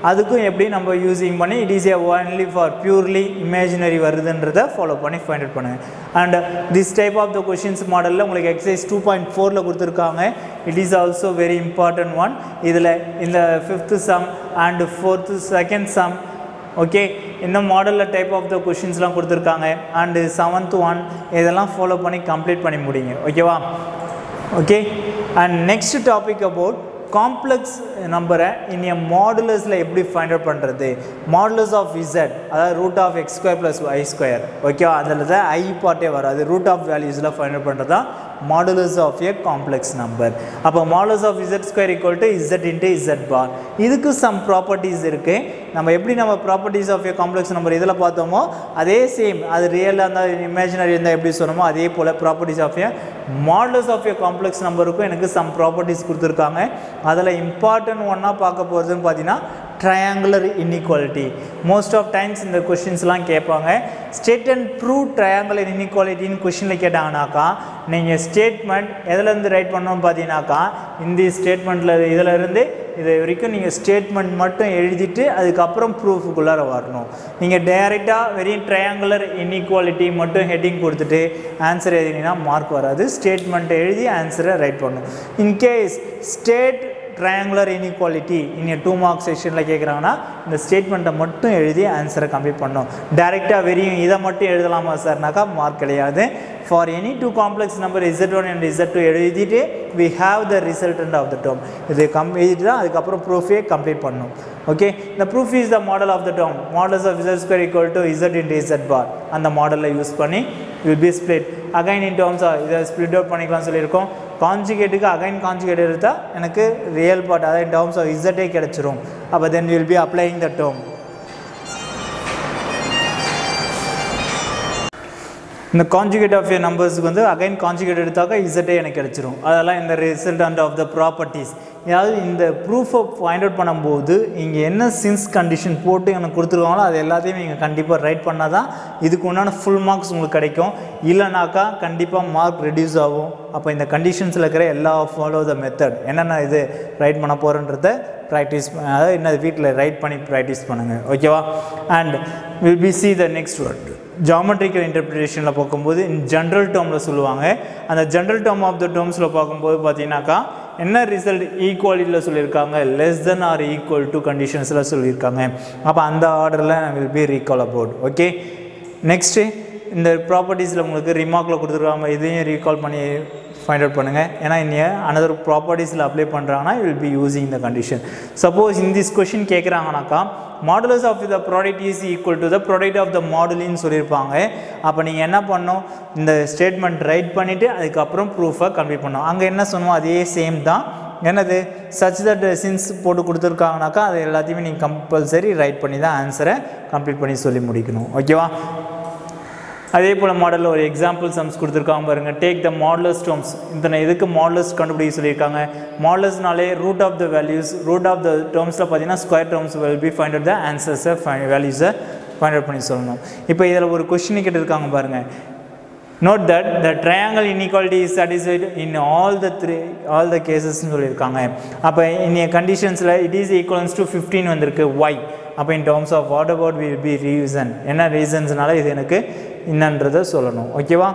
Speaker 3: அதுக்கும் எப்படி நம்ம யூஸிங் பண்ணி it is a only for purely imaginary வருதுன்றதை ஃபாலோ பண்ணி ஃபைண்ட் அவுட் பண்ணுங்கள். And this type of the questions மாடலில் உங்களுக்கு எக்ஸசைஸ் 2.4ல் கொடுத்துருக்காங்க. It is also very important one. இதில் இந்த 5th sum and 4th second sum okay இந்த மாடலில் டைப் ஆஃப் த கொஷின்ஸ்லாம் கொடுத்துருக்காங்க. அண்டு 7th ஒன் இதெல்லாம் ஃபாலோ பண்ணி கம்ப்ளீட் பண்ணி முடியுங்க. ஓகேவா, okay. And next topic about complex நம்பரை இன் எ மாடுலஸில் எப்படி ஃபைண்ட் அவுட் பண்ணுறது. மாடுலஸ் ஆஃப் இசட் அதாவது root of x square plus y square. ஓகேவா, அதில் தான் ஐ பார்ட்டே வராது. ரூட் ஆஃப் வேல்யூஸில் ஃபைண்ட் அவுட் பண்ணுறது தான் modulus of a complex number. அப்போ modulus of z square equal to z into z bar. இதுக்கு சம் ப்ராப்பர்ட்டிஸ் இருக்குது. நம்ம எப்படி நம்ம properties of a complex number இதில் பார்த்தோமோ அதே சேம் அது ரியலாக இருந்தால் இமேஜினரி இருந்தால் எப்படி சொன்னோமோ அதே போல் properties of a modulus of a complex நம்பருக்கும் எனக்கு சம் ப்ராப்பர்ட்டிஸ் கொடுத்துருக்காங்க. அதில் இம்பார்ட்டன்ட் ஒன்றா பார்க்க போகிறதுன்னு பார்த்தீங்கன்னா triangular inequality. Most of times இந்த கொஷின்ஸ்லாம் கேட்பாங்க. ஸ்டேட் அண்ட் ப்ரூவ் ட்ரையாங்குலர் இன்இக்வாலிட்டின்னு கொஷினில் கேட்டாங்கனாக்கா நீங்கள் ஸ்டேட்மெண்ட் எதுலேருந்து ரைட் பண்ணோன்னு பார்த்தீங்கன்னாக்கா இந்த ஸ்டேட்மெண்ட்டில் இதிலேருந்து இது வரைக்கும் நீங்கள் ஸ்டேட்மெண்ட் மட்டும் எழுதிட்டு அதுக்கப்புறம் ப்ரூஃபுக்குள்ளார வரணும். நீங்கள் டைரெக்டாக வெறும் ட்ரையாங்குலர் இன்இக்வாலிட்டி மட்டும் ஹெட்டிங் கொடுத்துட்டு ஆன்சர் எழுதினீங்கன்னா மார்க் வராது. ஸ்டேட்மெண்ட்டை எழுதி ஆன்சரை ரைட் பண்ணணும். இன்கேஸ் ஸ்டேட் ட்ரையாங்குலர் இன்இக்வாலிட்டி இங்கே 2 மார்க்ஸ் செக்ஷனில் கேட்குறாங்கன்னா இந்த ஸ்டேட்மெண்ட்டை மட்டும் எழுதி ஆன்சரை கம்ப்ளீட் பண்ணணும். டைரெக்டாக வெறியும் இதை மட்டும் எழுதலாமா சார்னாக்கா மார்க் கிடையாது. For any 2 complex number z1 and z2 எழுதிட்டு we have the resultant of the term. இது எழுதிட்டு தான் அதுக்கப்புறம் ப்ரூஃபே கம்ப்ளீட் பண்ணணும். Okay, the proof is the model of the term. Modulus of z square equal to z into z bar. அந்த மாடலில் யூஸ் பண்ணி will be split. Again in terms of இதை ஸ்ப்ளிட் அவுட் பண்ணிக்கலாம் சொல்லியிருக்கோம். கான்ஜுகேட்டுக்கு அகைன் கான்ஜுகேட் எடுத்தால் எனக்கு ரியல் பார்ட் அதாவது in terms of z கிடச்சிரும். அப்போ then we will be applying the term. இந்த கான்ஜுகேட் ஆஃப் ஏ நம்பர்ஸுக்கு வந்து அகைன் கான்ஜுகேட் எடுத்தாக்கா இசட்டே எனக்கு கிடச்சிரும். அதெல்லாம் இந்த ரிசல்டன்ட் ஆஃப் த ப்ராப்பர்ட்டிஸ். அதாவது இந்த ப்ரூஃபை ஃபைண்ட் அவுட் பண்ணும்போது இங்கே என்ன சின்ஸ் கண்டிஷன் போட்டு எனக்கு கொடுத்துருக்காங்களோ அது எல்லாத்தையும் நீங்கள் கண்டிப்பாக ரைட் பண்ணால் தான் இதுக்கு உண்டான ஃபுல் மார்க்ஸ் உங்களுக்கு கிடைக்கும். இல்லைனாக்கா கண்டிப்பாக மார்க் ரெடியூஸ் ஆகும். அப்போ இந்த கண்டிஷன்ஸில் இருக்கிற எல்லா ஃபாலோ த மெத்தட் என்னென்ன இது ரைட் பண்ண போகிறன்றத ப்ராக்டிஸ் அதாவது என்ன வீட்டில் ரைட் பண்ணி ப்ராக்டிஸ் பண்ணுங்கள். ஓகேவா, and will be see the next word. Geometrical interpretation la pakumbodhu in general term la solluvaanga and the general term of the terms la pakumbodhu pathinaaka enna result equality la sollirukanga less than or equal to conditions la sollirukanga appo and order la will be recall about. Okay, next இந்த ப்ராப்பர்ட்டிஸில் உங்களுக்கு ரிமார்க்கில் கொடுத்துருக்காங்க, இதையும் ரீகால் பண்ணி ஃபைண்ட் அவுட் பண்ணுங்கள். ஏன்னா இங்கே அனதர் ப்ராப்பர்ட்டிஸில் அப்ளை பண்ணுறாங்கன்னா will be using the condition. Suppose இந்த திஸ் கொஷின் கேட்குறாங்கனாக்கா modulus of the product is equal to the product of the மாடுலின்னு சொல்லியிருப்பாங்க. அப்போ நீங்கள் என்ன பண்ணணும், இந்த ஸ்டேட்மெண்ட் ரைட் பண்ணிவிட்டு அதுக்கப்புறம் ப்ரூஃபை கம்ப்ளீட் பண்ணணும். அங்கே என்ன சொன்னோம் அதே சேம் தான். என்னது சச் தட் சின்ஸ் போட்டு கொடுத்துருக்காங்கனாக்கா அது எல்லாத்தையுமே நீங்கள் கம்பல்சரி ரைட் பண்ணி தான் ஆன்சரை கம்ப்ளீட் பண்ணி சொல்லி முடிக்கணும். ஓகேவா? அதே போல் மாடலில் ஒரு எக்ஸாம்பிள் சம்ஸ் கொடுத்துருக்காங்க பாருங்கள். Take the modulus terms. இந்த இதுக்கு மாடுலஸ் கண்டுபிடிக்க சொல்லியிருக்காங்க. மாடுலஸ்னாலே root of the values, root of the டேர்ம்ஸில் பார்த்தீங்கன்னா square terms will be find out the ஆன்சர்ஸை வேல்யூஸை ஃபைண்ட் அவுட் பண்ணி சொல்லணும். இப்போ இதில் ஒரு கொஸ்டின் கேட்டிருக்காங்க பாருங்கள். Note that the triangle inequality is satisfied in all the cases ன்னு சொல்லியிருக்காங்க. அப்போ இந்த கண்டிஷன்ஸில் it is equivalent to 15 வந்திருக்கு. why? அப்போ in terms of what about will be reason, என்ன ரீசன்ஸ்னால இது எனக்கு என்னன்றதை சொல்லணும். ஓகேவா?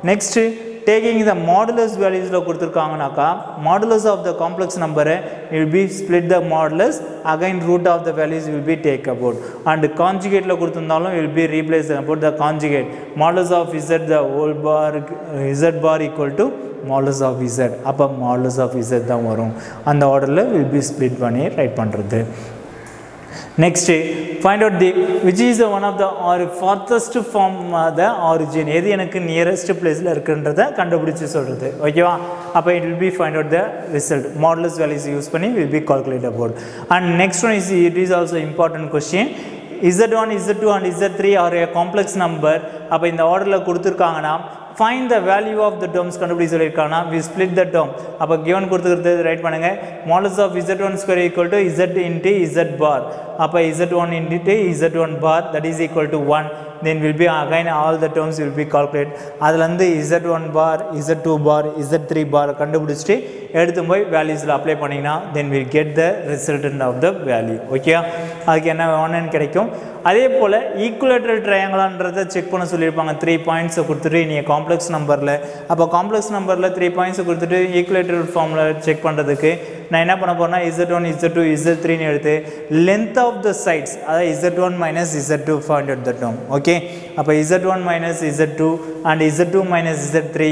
Speaker 3: நெக்ஸ்ட்டு டேக்கிங் த மாடுலஸ் வேல்யூஸில் கொடுத்துருக்காங்கனாக்கா மாடுலஸ் ஆஃப் த காம்ப்ளெக்ஸ் நம்பரை will be split the modulus again root of the values will be take about and கான்ஜுகேட்டில் கொடுத்துருந்தாலும் will be replace about the conjugate modulus of z the whole bar z bar equal to modulus of z. அப்போ மாடுலஸ் ஆஃப் இசட் தான் வரும். அந்த ஆர்டரில் வில் பி ஸ்பிளிட் பண்ணி ரைட் பண்ணுறது. Next, find out the which is the one of the or farthest from the origin. எது எனக்கு நியரஸ்ட் பிளேஸில் இருக்குன்றதை கண்டுபிடிச்சி சொல்கிறது. ஓகேவா? அப்போ it will be find out the result. Modulus values use பண்ணி will be calculate about. And next one is it is also important question. Z1, Z2 and Z3 are a complex number. அப்போ இந்த ஆர்டரில் கொடுத்துருக்காங்கன்னா find the value of the terms கண்டுபிடி சொல்லியிருக்காங்கன்னா we split the term. அப்போ given கொடுத்துருக்கிறது ரைட் பண்ணுங்கள். modulus of z1 square equal to z into z bar. அப்போ z1 into z1 bar that is equal to 1. then will be again all the terms will be calculated. அதுலேருந்து z1 bar, z2 bar, z3 bar கண்டுபிடிச்சிட்டு எடுத்து போய் வேல்யூஸில் அப்ளை பண்ணிங்கன்னா then we'll get the resultant of the value. Okay, அதுக்கு என்ன வேணும்னு கிடைக்கும். அதே போல் ஈக்குவலேட்டரல் ட்ரையாங்கிளான்றதை செக் பண்ண சொல்லியிருப்பாங்க. 3 பாயிண்ட்ஸை கொடுத்துட்டு நீங்கள் காம்ப்ளெக்ஸ் நம்பரில் அப்போ காம்ப்ளெக்ஸ் நம்பரில் 3 பாயிண்ட்ஸை கொடுத்துட்டு ஈக்குவலேட்டரல் ஃபார்மில் செக் பண்ணுறதுக்கு நான் என்ன பண்ண போகிறேன்னா z1, z2, z3ன்னு எடுத்து லென்த் ஆஃப் த சைட்ஸ் அதாவது z1 minus z2 find out த டேர்ம். ஓகே, அப்போ z1 minus z2 and z2 minus z3,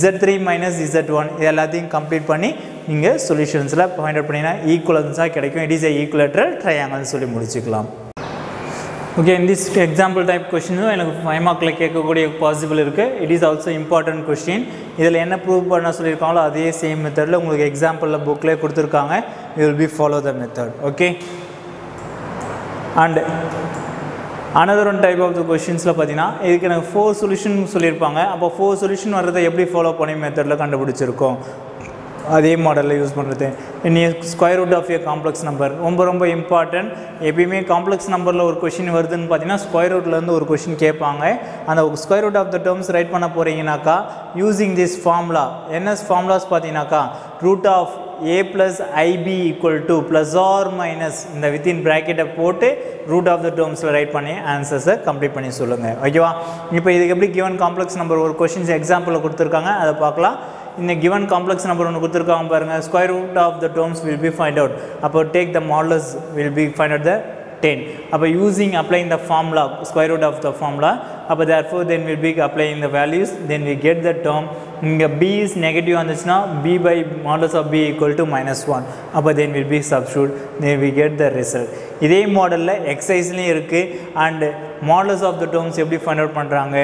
Speaker 3: z3 minus z1 இது எல்லாத்தையும் கம்ப்ளீட் பண்ணி நீங்கள் சொல்யூஷன்ஸில் ஃபைண்ட் அவுட் பண்ணிங்கன்னா ஈக்குவலன்ஸாக கிடைக்கும். இட் இஸ் ஏ ஈக்குவலேட்டரல் ட்ரையாங்கிள்னு சொல்லி முடிச்சுக்கலாம். ஓகே, இந்த எக்ஸாம்பிள் டைப் கொஸ்டினும் எனக்கு 5 மார்க்கில் கேட்கக்கூடிய பாசிபிள் இருக்குது. It is also important question. இதில் என்ன ப்ரூவ் பண்ண சொல்லியிருக்காங்களோ அதே சேம் மெத்தடில் உங்களுக்கு எக்ஸாம்பிளில் புக்கில் கொடுத்துருக்காங்க. You will be follow the method. Okay, and another one type of the கொஸ்டின்ஸில் பார்த்தீங்கன்னா இதுக்கு எனக்கு 4 சொல்யூஷன் சொல்லியிருப்பாங்க. அப்போ 4 சொல்யூஷன் வர்றதை எப்படி ஃபாலோ பண்ணி மெத்தடில் கண்டுபிடிச்சிருக்கோம் அதே மாடலில் யூஸ் பண்ணுறது. இனி square root of a complex number ரொம்ப ரொம்ப இம்பார்ட்டன்ட். எப்பயுமே காம்ப்ளெக்ஸ் நம்பரில் ஒரு கொஷின் வருதுன்னு பார்த்தீங்கன்னா ஸ்கொயர் ரூட்லேருந்து ஒரு கொஷின் கேட்பாங்க. அந்த square root of the terms write பண்ண போகிறீங்கனாக்கா யூஸிங் திஸ் ஃபார்முலா. என்ன ஃபார்முலாஸ் பார்த்தீங்கன்னாக்கா root of a plus ib equal to plus or minus இந்த வித்தின் ப்ராக்கெட்டை போட்டு ரூட் ஆஃப் த டேர்ம்ஸில் ரைட் பண்ணி ஆன்சர்ஸை கம்ப்ளீட் பண்ணி சொல்லுங்கள். ஓகேவா? இப்போ இதுக்கு எப்படி கிவன் காம்ப்ளெக்ஸ் நம்பர் ஒரு கொஷின்ஸ் எக்ஸாம்பிளில் கொடுத்துருக்காங்க, அதை பார்க்கலாம். இந்த கிவன் காம்ப்ளெக்ஸ் நம்பர் ஒன்று கொடுத்துருக்காங்க பாருங்கள். Square root of the terms will be find out. அப்போ take the modulus will be find out the 10. அப்போ using applying the formula square root of the formula. அப்போ therefore then will be applying the values, then we get the term. இங்கே b is negative வந்துச்சுன்னா b by modulus of b equal to -1. அப்போ then will be substitute, then we get the result. இதே மாடலில் எக்ஸசைஸ்லேயும் இருக்குது. And models of the terms எப்படி ஃபைண்ட் அவுட் பண்ணுறாங்க,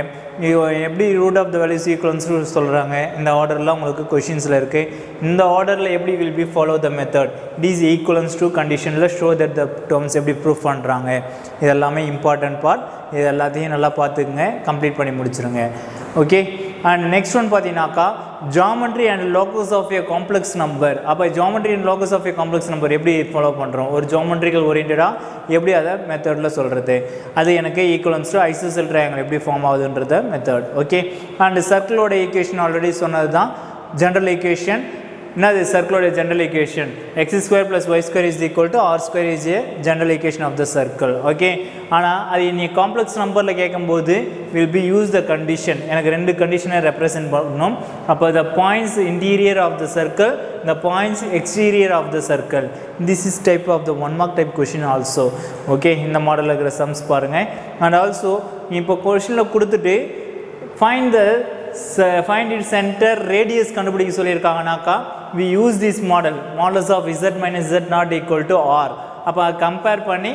Speaker 3: எப்படி root of the values equals சொல்கிறாங்க, இந்த ஆர்டர்லாம் உங்களுக்கு கொஷின்ஸில் இருக்குது. இந்த ஆர்டரில் எப்படி will be follow the method, it is equivalence to கண்டிஷனில் ஷோ தட் த டேர்ம்ஸ் எப்படி ப்ரூஃப் பண்ணுறாங்க. இது எல்லாமே இம்பார்ட்டன்ட் பார்ட். இது எல்லாத்தையும் நல்லா பார்த்துக்குங்க, கம்ப்ளீட் பண்ணி முடிச்சுருங்க. ஓகே, அண்ட் நெக்ஸ்ட் ஒன் பார்த்தீங்கன்னாக்கா geometry and locus of a complex number. அப்போ geometry and locus of a complex number எப்படி ஃபாலோ பண்ணுறோம், ஒரு ஜாமெட்ரிக்கல் ஓரியன்டாக எப்படி அதை மெத்தடில் சொல்கிறது, அது எனக்கு ஈக்குவலன்ஸ் டு ஐசோசெல் ட்ரையாங்கிள் எப்படி ஃபார்ம் ஆகுதுன்றத மெத்தட். ஓகே, அண்ட் சர்க்கிளோட ஈக்குவேஷன் ஆல்ரெடி சொன்னது தான் ஜென்ரல் ஈக்குவேஷன். என்னது சர்க்கிளோட general equation x square plus y square is equal to r square is a general equation of the circle. Okay, ஆனால் அது நீ காம்ப்ளெக்ஸ் நம்பரில் கேட்கும்போது will be use the condition. எனக்கு ரெண்டு கண்டிஷனை ரெப்ரசென்ட் பண்ணணும். அப்போ the points interior of the circle, the points exterior of the circle. This is type of the 1 mark type question also. Okay, இந்த மாடலில் இருக்கிற சம்ஸ் பாருங்கள். அண்ட் ஆல்சோ இப்போ கொஷனில் கொடுத்துட்டு find its center radius கண்டுபிடிக்க சொல்லியிருக்காங்கனாக்கா we use this model modulus of z minus z naught equal to r. அப்போ கம்பேர் பண்ணி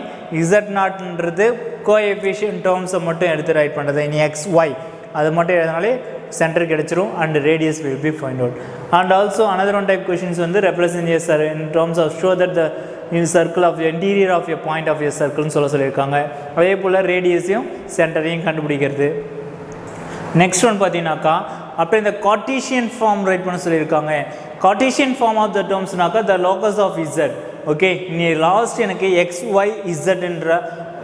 Speaker 3: z நாட்ன்றது கோஎஃபிஷியன்ட் டேர்ம்ஸை மட்டும் எடுத்து ரைட் பண்ணுறது. இனி எக்ஸ் ஒய் அது மட்டும் எழுதினாலே சென்டர் கிடைச்சிரும் and radius will be find out. And also another one type questions வந்து represent a in terms of show that the in circle of the interior of a point of a circle சொல்லியிருக்காங்க. அதே போல் ரேடியஸையும் சென்டரையும் கண்டுபிடிக்கிறது. நெக்ஸ்ட் ஒன் பார்த்தீங்கன்னாக்கா அப்புறம் இந்த கார்ட்டீசியன் ஃபார்ம் ரைட் பண்ண சொல்லியிருக்காங்க. கார்ட்டீசியன் ஃபார்ம் ஆஃப் த டேர்ம்ஸ்னாக்கா the locus of z. Okay, நீ லாஸ்ட் எனக்கு எக்ஸ் ஒய் இசட்ன்ற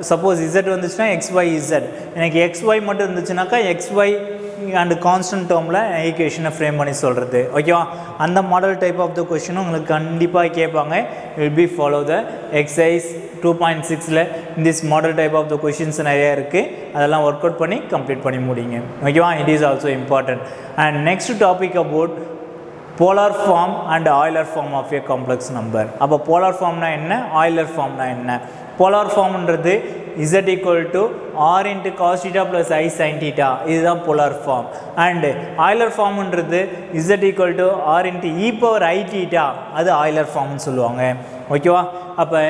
Speaker 3: சப்போஸ் இசட் வந்துச்சுன்னா எக்ஸ் ஒய் இசட், எனக்கு எக்ஸ் ஒய் மட்டும் இருந்துச்சுனாக்கா எக்ஸ் ஒய் அண்ட் கான்ஸ்டன்ட் டேர்மில் ஈக்குவேஷனை ஃப்ரேம் பண்ணி சொல்கிறது. ஓகேவா, அந்த மாடல் டைப் ஆஃப் த கொஷினும் உங்களுக்கு கண்டிப்பாக கேட்பாங்க. Will be follow the exercise 2.6ல் this model type of the questions நிறையா இருக்குது. அதெல்லாம் ஒர்க் அவுட் பண்ணி கம்ப்ளீட் பண்ணி முடிங்க. ஓகேவா, it is also important. And next topic about polar form and Euler form of a complex number. அப்போ போலார் ஃபார்ம்னா என்ன, ஆய்லர் ஃபார்ம்னா என்ன? போலார் ஃபார்ம்ன்றது z equal to r into cos theta plus I sin theta, இதுதான் போலார் ஃபார்ம். அண்ட் ஆய்லர் ஃபார்ம்ன்றது z equal to r into e power I theta, அது ஆய்லர் ஃபார்ம்னு சொல்லுவாங்க. ஓகேவா, அப்போ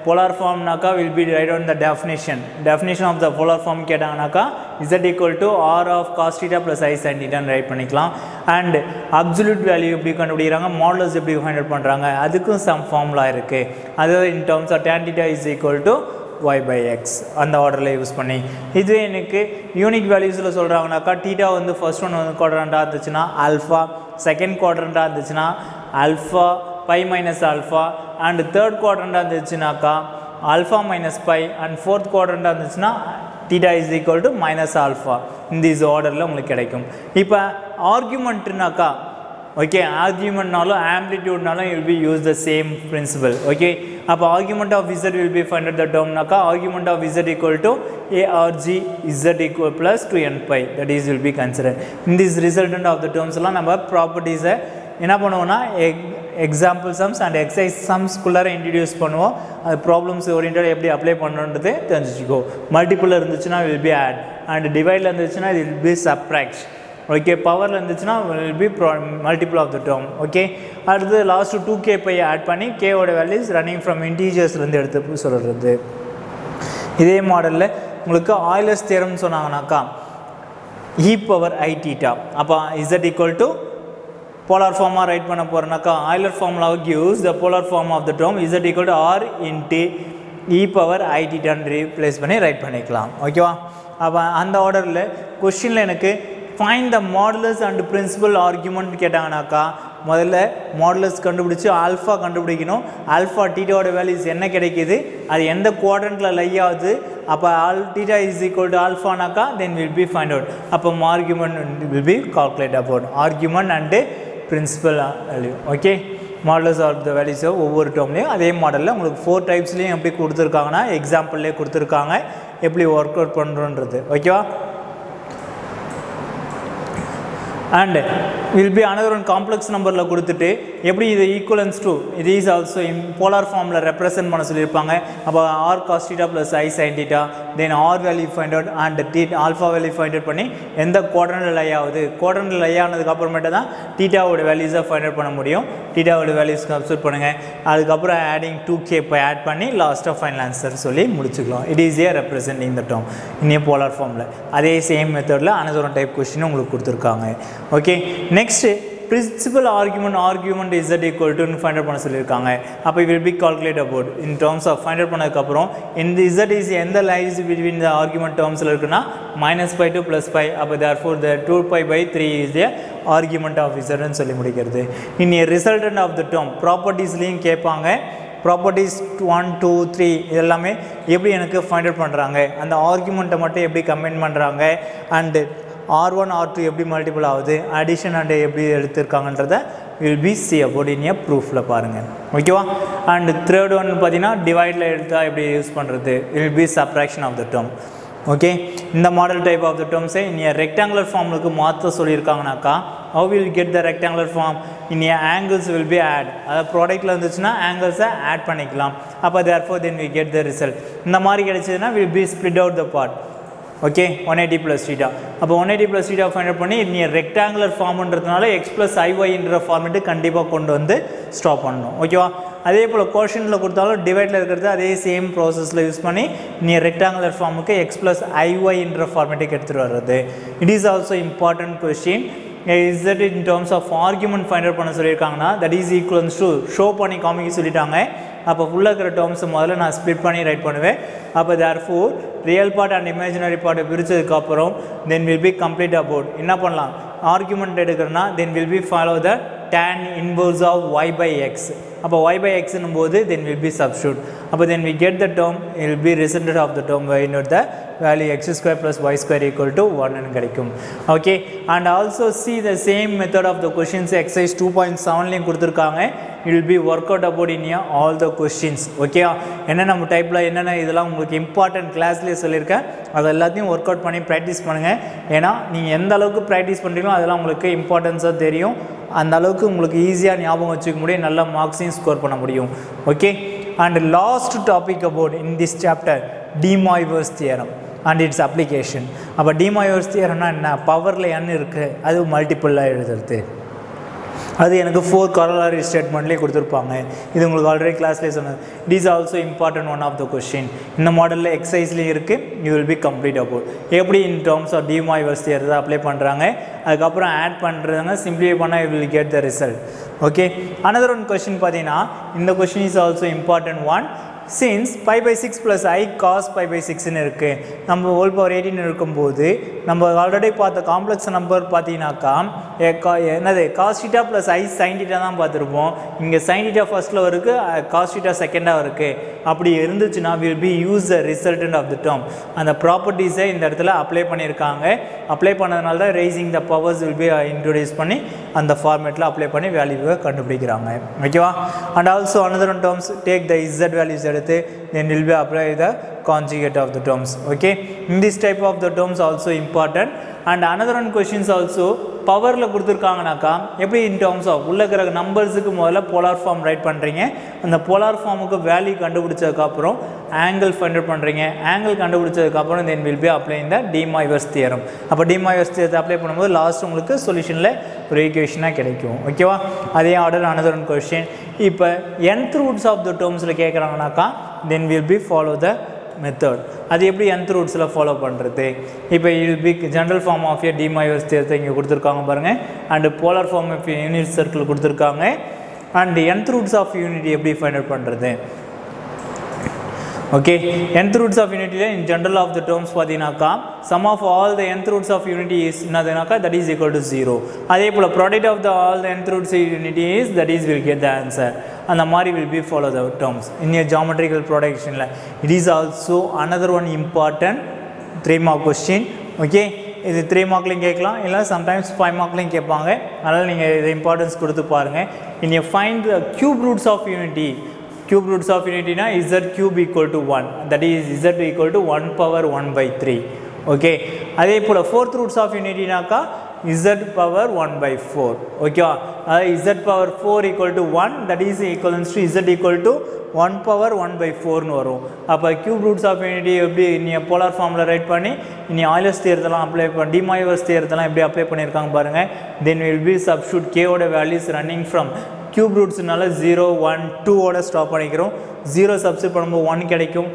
Speaker 3: polar form naka will be write on the definition of the polar form கேட்டாங்கனாக்கா z equal to r of cos theta plus I sin theta right பண்ணிக்கலாம். அண்ட் அப்சல்யூட் வேல்யூ எப்படி கண்டுபிடிக்கிறாங்க, மாடுலஸ் எப்படி ஃபைண்ட் அவுட் பண்ணுறாங்க, அதுக்கும் சம் ஃபார்முலா இருக்குது. அதாவது in terms of tan theta is equal to y by x அந்த ஆர்டரில் யூஸ் பண்ணி. இதுவே எனக்கு யூனிக் வேல்யூஸில் சொல்கிறாங்கனாக்கா தீட்டா வந்து ஃபர்ஸ்ட் ஒன் வந்து குவாட்ரண்ட்டாக இருந்துச்சுன்னா ஆல்ஃபா, செகண்ட் குவாட்ரண்ட்டாக இருந்துச்சுன்னா alpha pi minus alpha, and third குவாட்ரண்ட்டாக இருந்துச்சுனாக்கா alpha minus pi, and fourth குவாட்ரண்ட்டாக இருந்துச்சுன்னா theta is equal to minus alpha. இந்த இஸ் ஆர்டரில் உங்களுக்கு கிடைக்கும். இப்போ ஆர்குமெண்ட்னாக்கா ஓகே, ஆர்குமெண்ட்னாலும் ஆம்ப்ளிடியூட்னாலும் will be use the same principal. Okay, அப்போ argument of z will be find out the டேர்ம்னாக்கா argument of z equal to A R G z equal plus 2n pi, that is will be consider. In this resultant of the டேர்ம்ஸ்லாம் நம்ம ப்ராப்பர்ட்டிஸை என்ன பண்ணுவோம்னா எக்ஸாம்பிள் சம்ஸ் அண்ட் எக்ஸசைஸ் சம்ஸ்குள்ளார இன்ட்ரடியூஸ் பண்ணுவோம். அது ப்ராப்ளம்ஸ் ஓரியன்டாக எப்படி அப்ளை பண்ணுறது தெரிஞ்சுக்கோ. மல்டிபிள் இருந்துச்சுன்னா வில் பி ஆட், அண்ட் டிவைடில் இருந்துச்சுன்னா இது வில் பி சப்ராக்ட். ஓகே, பவரில் இருந்துச்சுன்னா will be multiple of the term. Okay, அடுத்து லாஸ்ட்டு 2k பை ஆட் பண்ணி கேவோட வேல்யூஸ் ரன்னிங் ஃப்ரம் இன்டீஜர்ஸ்லேருந்து எடுத்து சொல்கிறது. இதே மாடலில் உங்களுக்கு ஆய்லர்ஸ் தியரம்னு சொன்னாங்கனாக்கா e power I theta, அப்போ z equal to polar form write பண்ண போகிறனாக்கா Euler formula gives the polar form of the term z equal to r into e power I theta replace பண்ணி ரைட் பண்ணிக்கலாம். ஓகேவா, அப்போ அந்த ஆர்டரில் கொஸ்டினில் எனக்கு find the modulus and principal argument கேட்டாங்கனாக்கா முதல்ல மாடுலஸ் கண்டுபிடிச்சி ஆல்ஃபா கண்டுபிடிக்கணும். ஆல்ஃபா டீட்டாவோட வேல்யூஸ் என்ன கிடைக்கிது, அது எந்த குவாட்ரண்ட்டில் லை ஆகுது, அப்போ டீட்டா இஸ் ஈக்குவல் டு ஆல்ஃபானாக்கா then will be find out. அப்போ argument will be calculate about argument and principal value. Okay, models of the values ஒவ்வொரு டேர்ம்லேயும் அதே மாடலில் உங்களுக்கு 4 டைப்ஸ்லேயும் எப்படி கொடுத்துருக்காங்கன்னா எக்ஸாம்பிள்லேயே கொடுத்துருக்காங்க எப்படி ஒர்க் அவுட் பண்ணுறோன்றது. ஓகேவா, and will be another one complex நம்பரில் கொடுத்துட்டு எப்படி இது ஈக்குவலன்ஸ் டு இது இஸ் ஆல்சோ போலார் ஃபார்மில் ரெப்ரசென்ட் பண்ண சொல்லியிருப்பாங்க. அப்போ r cos theta plus i sine theta, then r value find out and alpha value find out பண்ணி எந்த குவாட்ரண்ட்டில் லை ஆகுது, குவாட்ரண்ட்டில் லை ஆனதுக்கு அப்புறமேட்டு தான் தீட்டாவோட வேல்யூஸை ஃபைண்ட் அவுட் பண்ண முடியும். தீட்டாவோட வேல்யூஸ் சப்ஸ்டிட்யூட் பண்ணுங்கள், அதுக்கப்புறம் ஆடிங் 2k பை ஆட் பண்ணி லாஸ்ட்டாக ஃபைனல் ஆன்சர் சொல்லி முடிச்சுக்கலாம். It is A representing the term in A polar ஃபார்மில். அதே சேம் மெத்தடில் அனதர் ஒன் டைப் கொஸ்டின் உங்களுக்கு கொடுத்துருக்காங்க. Okay, next principal argument z equal to find out பண்ண சொல்லியிருக்காங்க. அப்போ will be calculate about in terms of find out பண்ணதுக்கப்புறம் இந்த z இஸ் எந்த லைஸ் பிட்வீன் த ஆர்குமெண்ட் டேர்ம்ஸில் இருக்குன்னா -π to +π. அப்போ therefore the 2π/3 is a argument of zன்னு சொல்லி முடிக்கிறது. இனி ரிசல்டன்ட் ஆஃப் த டேர்ம் ப்ராப்பர்ட்டிஸ்லேயும் கேட்பாங்க. ப்ராப்பர்ட்டிஸ் 1, 2, 3 இதெல்லாமே எப்படி எனக்கு ஃபைண்ட் அவுட் பண்ணுறாங்க, அந்த ஆர்குமெண்ட்டை மட்டும் எப்படி கம்பைன் பண்ணுறாங்க, அண்டு R1 R2 எப்படி மல்டிபிள் ஆகுது, அடிஷன் அண்ட் எப்படி எடுத்துருக்காங்கன்றதை will be see about in a proofல பாருங்க ஓகேவா and third one பார்த்தீங்கன்னா divideல எடுத்தா எப்படி யூஸ் பண்றது it will be subtraction of the term okay இந்த model type of the terms in a rectangular formக்கு மாத்த சொல்லிருக்காங்கனாக்கா how will get the rectangular form in a angles will be add அத ப்ராடக்ட்ல இருந்துச்சுனா angles add பண்ணிக்கலாம் அப்ப therefore then we get the result இந்த மாதிரி கிடைச்சதுனா will be split out the part okay 180 plus theta அப்ப 180 plus theta find out பண்ணி நீ ரெக்டாங்குலர் ஃபார்ம்ன்றதுனால x plus iy என்ற ஃபார்மட் கண்டிப்பா கொண்டு வந்து ஸ்டாப் பண்ணனும் ஓகேவா அதே போல கோஷன்ட்ல கொடுத்தாலும் டிவைட்ல இருக்குறது அதே சேம் processல யூஸ் பண்ணி நீ ரெக்டாங்குலர் ஃபார்முக்கு x plus iy என்ற ஃபார்மட்டுக்கு எடுத்துட்டு வர்றது it is also important question is that in terms of argument find out பண்ண சொல்லிருக்காங்கன்னா that is equals to show பண்ணி காமிக்க சொல்லிட்டாங்க அப்ப ஃபுல்லா இருக்கிற டேர்ம்ஸ் முதல்ல நான் ஸ்ப்ளிட் பண்ணி ரைட் பண்ணுவேன் அப்ப therefore real part and imaginary part பிரிச்சதுக்கு அப்புறம் then will be complete about என்ன பண்ணலாம் argument எடுக்கறனா then will be follow the tan inverse of y by x அப்ப y by x னும்போது then will be substitute அப்ப then we get the term it will be resultant of the term y not the value x square plus y square equal to 1 ன்னு கிடைக்கும் okay and also see the same method of the questions exercise 2.7 ல கொடுத்திருக்காங்க it will be work out about in all the questions okay என்ன நம்ம டைப்ல என்னென்ன இதெல்லாம் உங்களுக்கு இம்பார்ட்டன்ட் கிளாஸ்லயே சொல்லிருக்கேன் அத எல்லாத்தையும் வொர்க் அவுட் பண்ணி பிராக்டீஸ் பண்ணுங்க ஏனா நீங்க எந்த அளவுக்கு பிராக்டீஸ் பண்றீங்களோ அதெல்லாம் உங்களுக்கு இம்பார்ட்டன்ஸா தெரியும் அந்த அளவுக்கு உங்களுக்கு ஈஸியா ஞாபகம் வச்சுக்க முடியும் நல்ல மார்க்ஸையும் ஸ்கோர் பண்ண முடியும் okay and last topic about in this chapter de Moivre's theorem and its application அப்ப de Moivre's theoremனா என்ன பவர்ல n இருக்கு அது மல்டிபிளா எழுதுறது அது எனக்கு 4 corollary statementலயே கொடுத்திருப்பாங்க இது உங்களுக்கு ஆல்ரெடி கிளாஸ்லயே சொன்னது it is also important one of the question இந்த மாடல்ல எக்ஸர்சைஸ்லயே இருக்கு you will be complete about எப்படி in terms of de Moivre's theorem apply பண்றாங்க அதுக்கு அப்புறம் ஆட் பண்றாங்க சிம்பிளிஃபை பண்ணா you will get the result okay another one question பாத்தீனா இந்த question is also important one since pi by 6 plus I cos pi by 6 ன்னு இருக்கு நம்ம whole power 18 இருக்கும்போது நம்ம ஆல்ரெடி பார்த்த காம்ப்ளெக்ஸ் நம்பர் பாத்தீனாக்கா என்னது cos theta plus I sin theta தான் பார்த்திருப்போம் இங்க sin theta ஃபர்ஸ்ட்ல இருக்கு cos theta செகண்டா இருக்கு அப்படி இருந்துச்சுனா will be use the resultant of the term அந்த ப்ராப்பர்ட்டீஸ் இந்த இடத்துல அப்ளை பண்ணிருக்காங்க அப்ளை பண்ணதனால தான் raising the powers will be introduce பண்ணி அந்த ஃபார்மட்ல அப்ளை பண்ணி வேல்யூவை கண்டுபிடிக்கறாங்க ஓகேவா and also another one terms take the z values then will be apply the conjugate of the terms okay in this type of the terms also important and another one questions also பவர்ல கொடுத்திருக்காங்கனாக்கா எப்படி in terms of உள்ள இருக்கிற நம்பர்ஸ்க்கு முதல்ல போலார் ஃபார்ம் ரைட் பண்றீங்க அந்த போலார் ஃபார்முக்கு வேல்யூ கண்டுபிடிச்சதுக்கு அப்புறம் ஆங்கிள் ஃபைண்ட் அவுட் பண்றீங்க ஆங்கிள் கண்டுபிடிச்சதுக்கு அப்புறம் then will be applying the de Moivre's theorem அப்ப de Moivre's theorem அப்ளை பண்ணும்போது லாஸ்ட் உங்களுக்கு சொல்யூஷன்ல ஒரு ஈக்குவேஷனா கிடைக்கும் ஓகேவா அதே ஆர்டர் another one question இப்போ nth roots of the termsல கேக்குறாங்கனாக்கா then will be follow the method அது எப்படி nth rootsல ஃபாலோ பண்றது இப்போ it will be general form of a de Moivre's theorem இங்க கொடுத்திருக்காங்க பாருங்க and polar form of unit circle கொடுத்திருக்காங்க and nth roots of unity எப்படி ஃபைண்ட் அவுட் பண்றது okay nth roots of unity in general of the terms பாத்தீனாக்கா sum of all the nth roots of unity is என்னதுனாக்கா that is equal to 0 அதே போல product of the all the nth roots of unity is that is will get the answer and the mari will be follow the terms in a geometrical production it is also another one important 3 mark question okay இது 3 மார்க்லயும் கேட்கலாம் இல்ல sometimes 5 மார்க்லயும் கேட்பாங்க அதனால நீங்க இது இம்பார்ட்டன்ஸ் கொடுத்து பாருங்க in you find the cube roots of unity cube roots of unity na z cube equal to 1 that is z equal to 1 power 1 by 3 okay அதே போல fourth roots of unity நாக்கா z power 1 by 4 okay z power 4 equal to 1 that is equivalent to z equal to 1 power 1 by 4 னு வரும் அப்ப cube roots of unity எப்படி நீ polar formula ரைட் பண்ணி நீ Euler's theorem எல்லாம் அப்ளை பண்ணி de Moivre's theorem எல்லாம் எப்படி அப்ளை பண்ணிருக்காங்க பாருங்க then will be substitute k ஓட values running from cube roots நால 0 1 2 ஓட ஸ்டாப் பண்ணிக்கிறோம் 0 சப்ஸ்டிட் பண்ணும்போது 1 கிடைக்கும்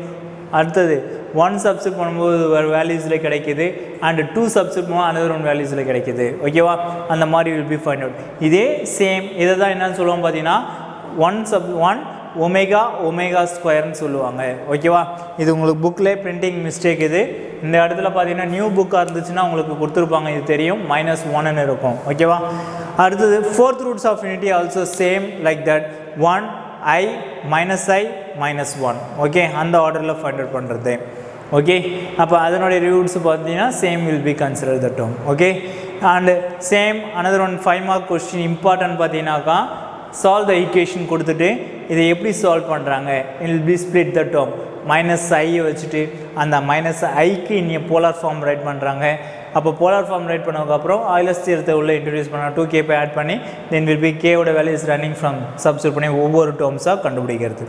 Speaker 3: அடுத்து 1 சப்ஸ்டிட் பண்ணும்போது வேல்யூஸ்ல கிடைக்குது and 2 சப்ஸ்டிட் பண்ணும்போது another one வேல்யூஸ்ல கிடைக்குது ஓகேவா அந்த மாதிரி will be find out இதே சேம் இத தான் என்னன்னு சொல்லுவோம் பாத்தீனா 1 omega square னு சொல்லுவாங்க ஓகேவா இது உங்களுக்கு புக்ல பிரிண்டிங் மிஸ்டேக் இது இந்த இடத்துல பாத்தீங்கன்னா நியூ புக்கா இருந்துச்சுனா உங்களுக்கு கொடுத்திருப்பாங்க இது தெரியும் -1 ன்னு இருக்கும் ஓகேவா அடுத்து fourth roots of unity also same like that 1 I minus 1 okay அந்த ஆர்டர்ல ஃபைண்ட் அவுட் பண்றது okay அப்ப அதனோட ரூட்ஸ் பாத்தீங்கன்னா same will be considered the term okay and same another one 5 mark question important பார்த்தீங்கன்னாக்கா சால்வ் த ஈக்குவேஷன் கொடுத்துட்டு இதை எப்படி சால்வ் பண்ணுறாங்க it will be split the term minus i வச்சுட்டு அந்த மைனஸ் ஐக்கு இன்னும் போலார் ஃபார்ம் ரைட் பண்ணுறாங்க. அப்போ போலார் ஃபார்ம் ரைட் பண்ணதுக்கப்புறம் ஆயிலர்ஸ் தியரத்தை உள்ளே இன்ட்ரடியூஸ் பண்ண 2k பை ஆட் பண்ணி தென் வில் பி கேவோட value is running from substitute பண்ணி ஒவ்வொரு டேர்ம்ஸாக கண்டுபிடிக்கிறது.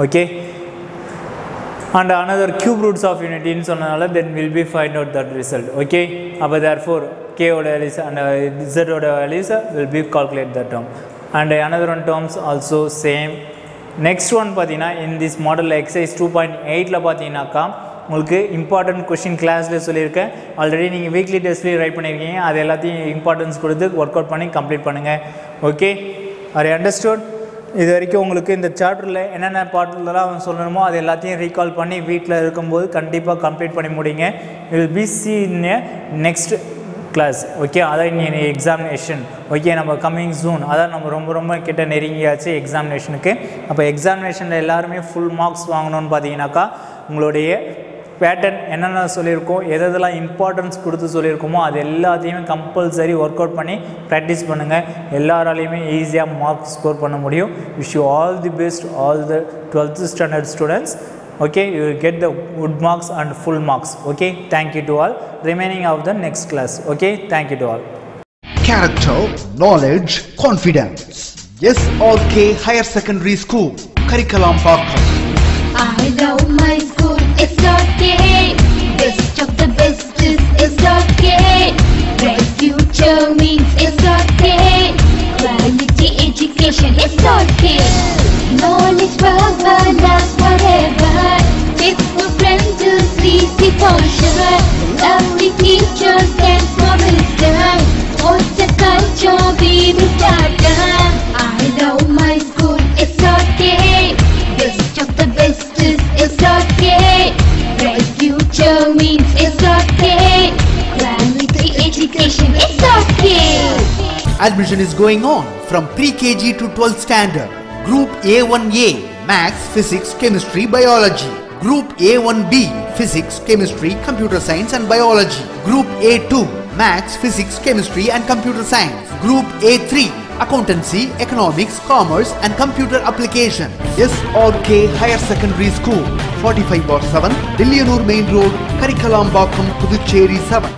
Speaker 3: Okay and another cube roots of unity ன்னு சொன்னதால then will be find out that result. Okay, அப்போ therefore k ஓட values and z ஓட values will be calculate that term and another one terms also same. next one பார்த்தீங்கன்னா in this model exercise 2.8ல பார்த்தீங்கன்னாக்கா உங்களுக்கு இம்பார்ட்டன்ட் கொஷின் கிளாஸில் சொல்லியிருக்கேன். ஆல்ரெடி நீங்கள் வீக்லி டெஸ்ட்லேயும் ரைட் பண்ணியிருக்கீங்க. அது எல்லாத்தையும் இம்பார்ட்டன்ஸ் கொடுத்து ஒர்க் அவுட் பண்ணி கம்ப்ளீட் பண்ணுங்கள். Okay, are understood? இது வரைக்கும் உங்களுக்கு இந்த சாப்டரில் என்னென்ன பாட்டுலாம் அவன் சொல்லணுமோ அது எல்லாத்தையும் ரீகால் பண்ணி வீட்டில் இருக்கும்போது கண்டிப்பாக கம்ப்ளீட் பண்ணி முடிங்க. Will be see in next class. Okay, அதான் இனி எக்ஸாமினேஷன். ஓகே, நம்ம கம்மிங் ஜூன் அதான் நம்ம ரொம்ப ரொம்ப கிட்ட நெருங்கியாச்சு எக்ஸாமினேஷனுக்கு. அப்போ எக்ஸாமினேஷனில் எல்லாருமே ஃபுல் மார்க்ஸ் வாங்கணும்னு பார்த்தீங்கன்னாக்கா உங்களுடைய பேட்டர்ன் என்னென்ன சொல்லியிருக்கோம் எதெல்லாம் இம்பார்ட்டன்ஸ் கொடுத்து சொல்லியிருக்கோமோ அது எல்லாத்தையுமே கம்பல்சரி ஒர்க் அவுட் பண்ணி ப்ராக்டிஸ் பண்ணுங்கள். எல்லாராலையுமே ஈஸியாக மார்க்ஸ் ஸ்கோர் பண்ண முடியும். Wish you all the best all the 12th standard students. Okay, you will get the good marks and full marks. Okay, thank you to all. Remaining of the next class. Okay, thank you to all.
Speaker 2: Character, knowledge, confidence. SRK Higher Secondary School, Curriculum Pakkam.
Speaker 1: I love my school, SRK. Best of the best is SRK. Bright future means SRK. Quality education, SRK. Knowledge forever, last forever. Faithful friends to see the culture. Lovely teachers and for wisdom. What's the culture we will start? I love my school, SRK. Best of the best is SRK. Bright future means SRK. Quality education, SRK.
Speaker 2: Admission is going on from pre-KG to 12th standard. Group A1A, Maths, Physics, Chemistry, Biology. Group A1B, Physics, Chemistry, Computer Science and Biology. Group A2, Maths, Physics, Chemistry and Computer Science. Group A3, Accountancy, Economics, Commerce and Computer Application. SRK Higher Secondary School, 45/7, Dillianur Main Road, Karikalambakkam, Puducherry 7.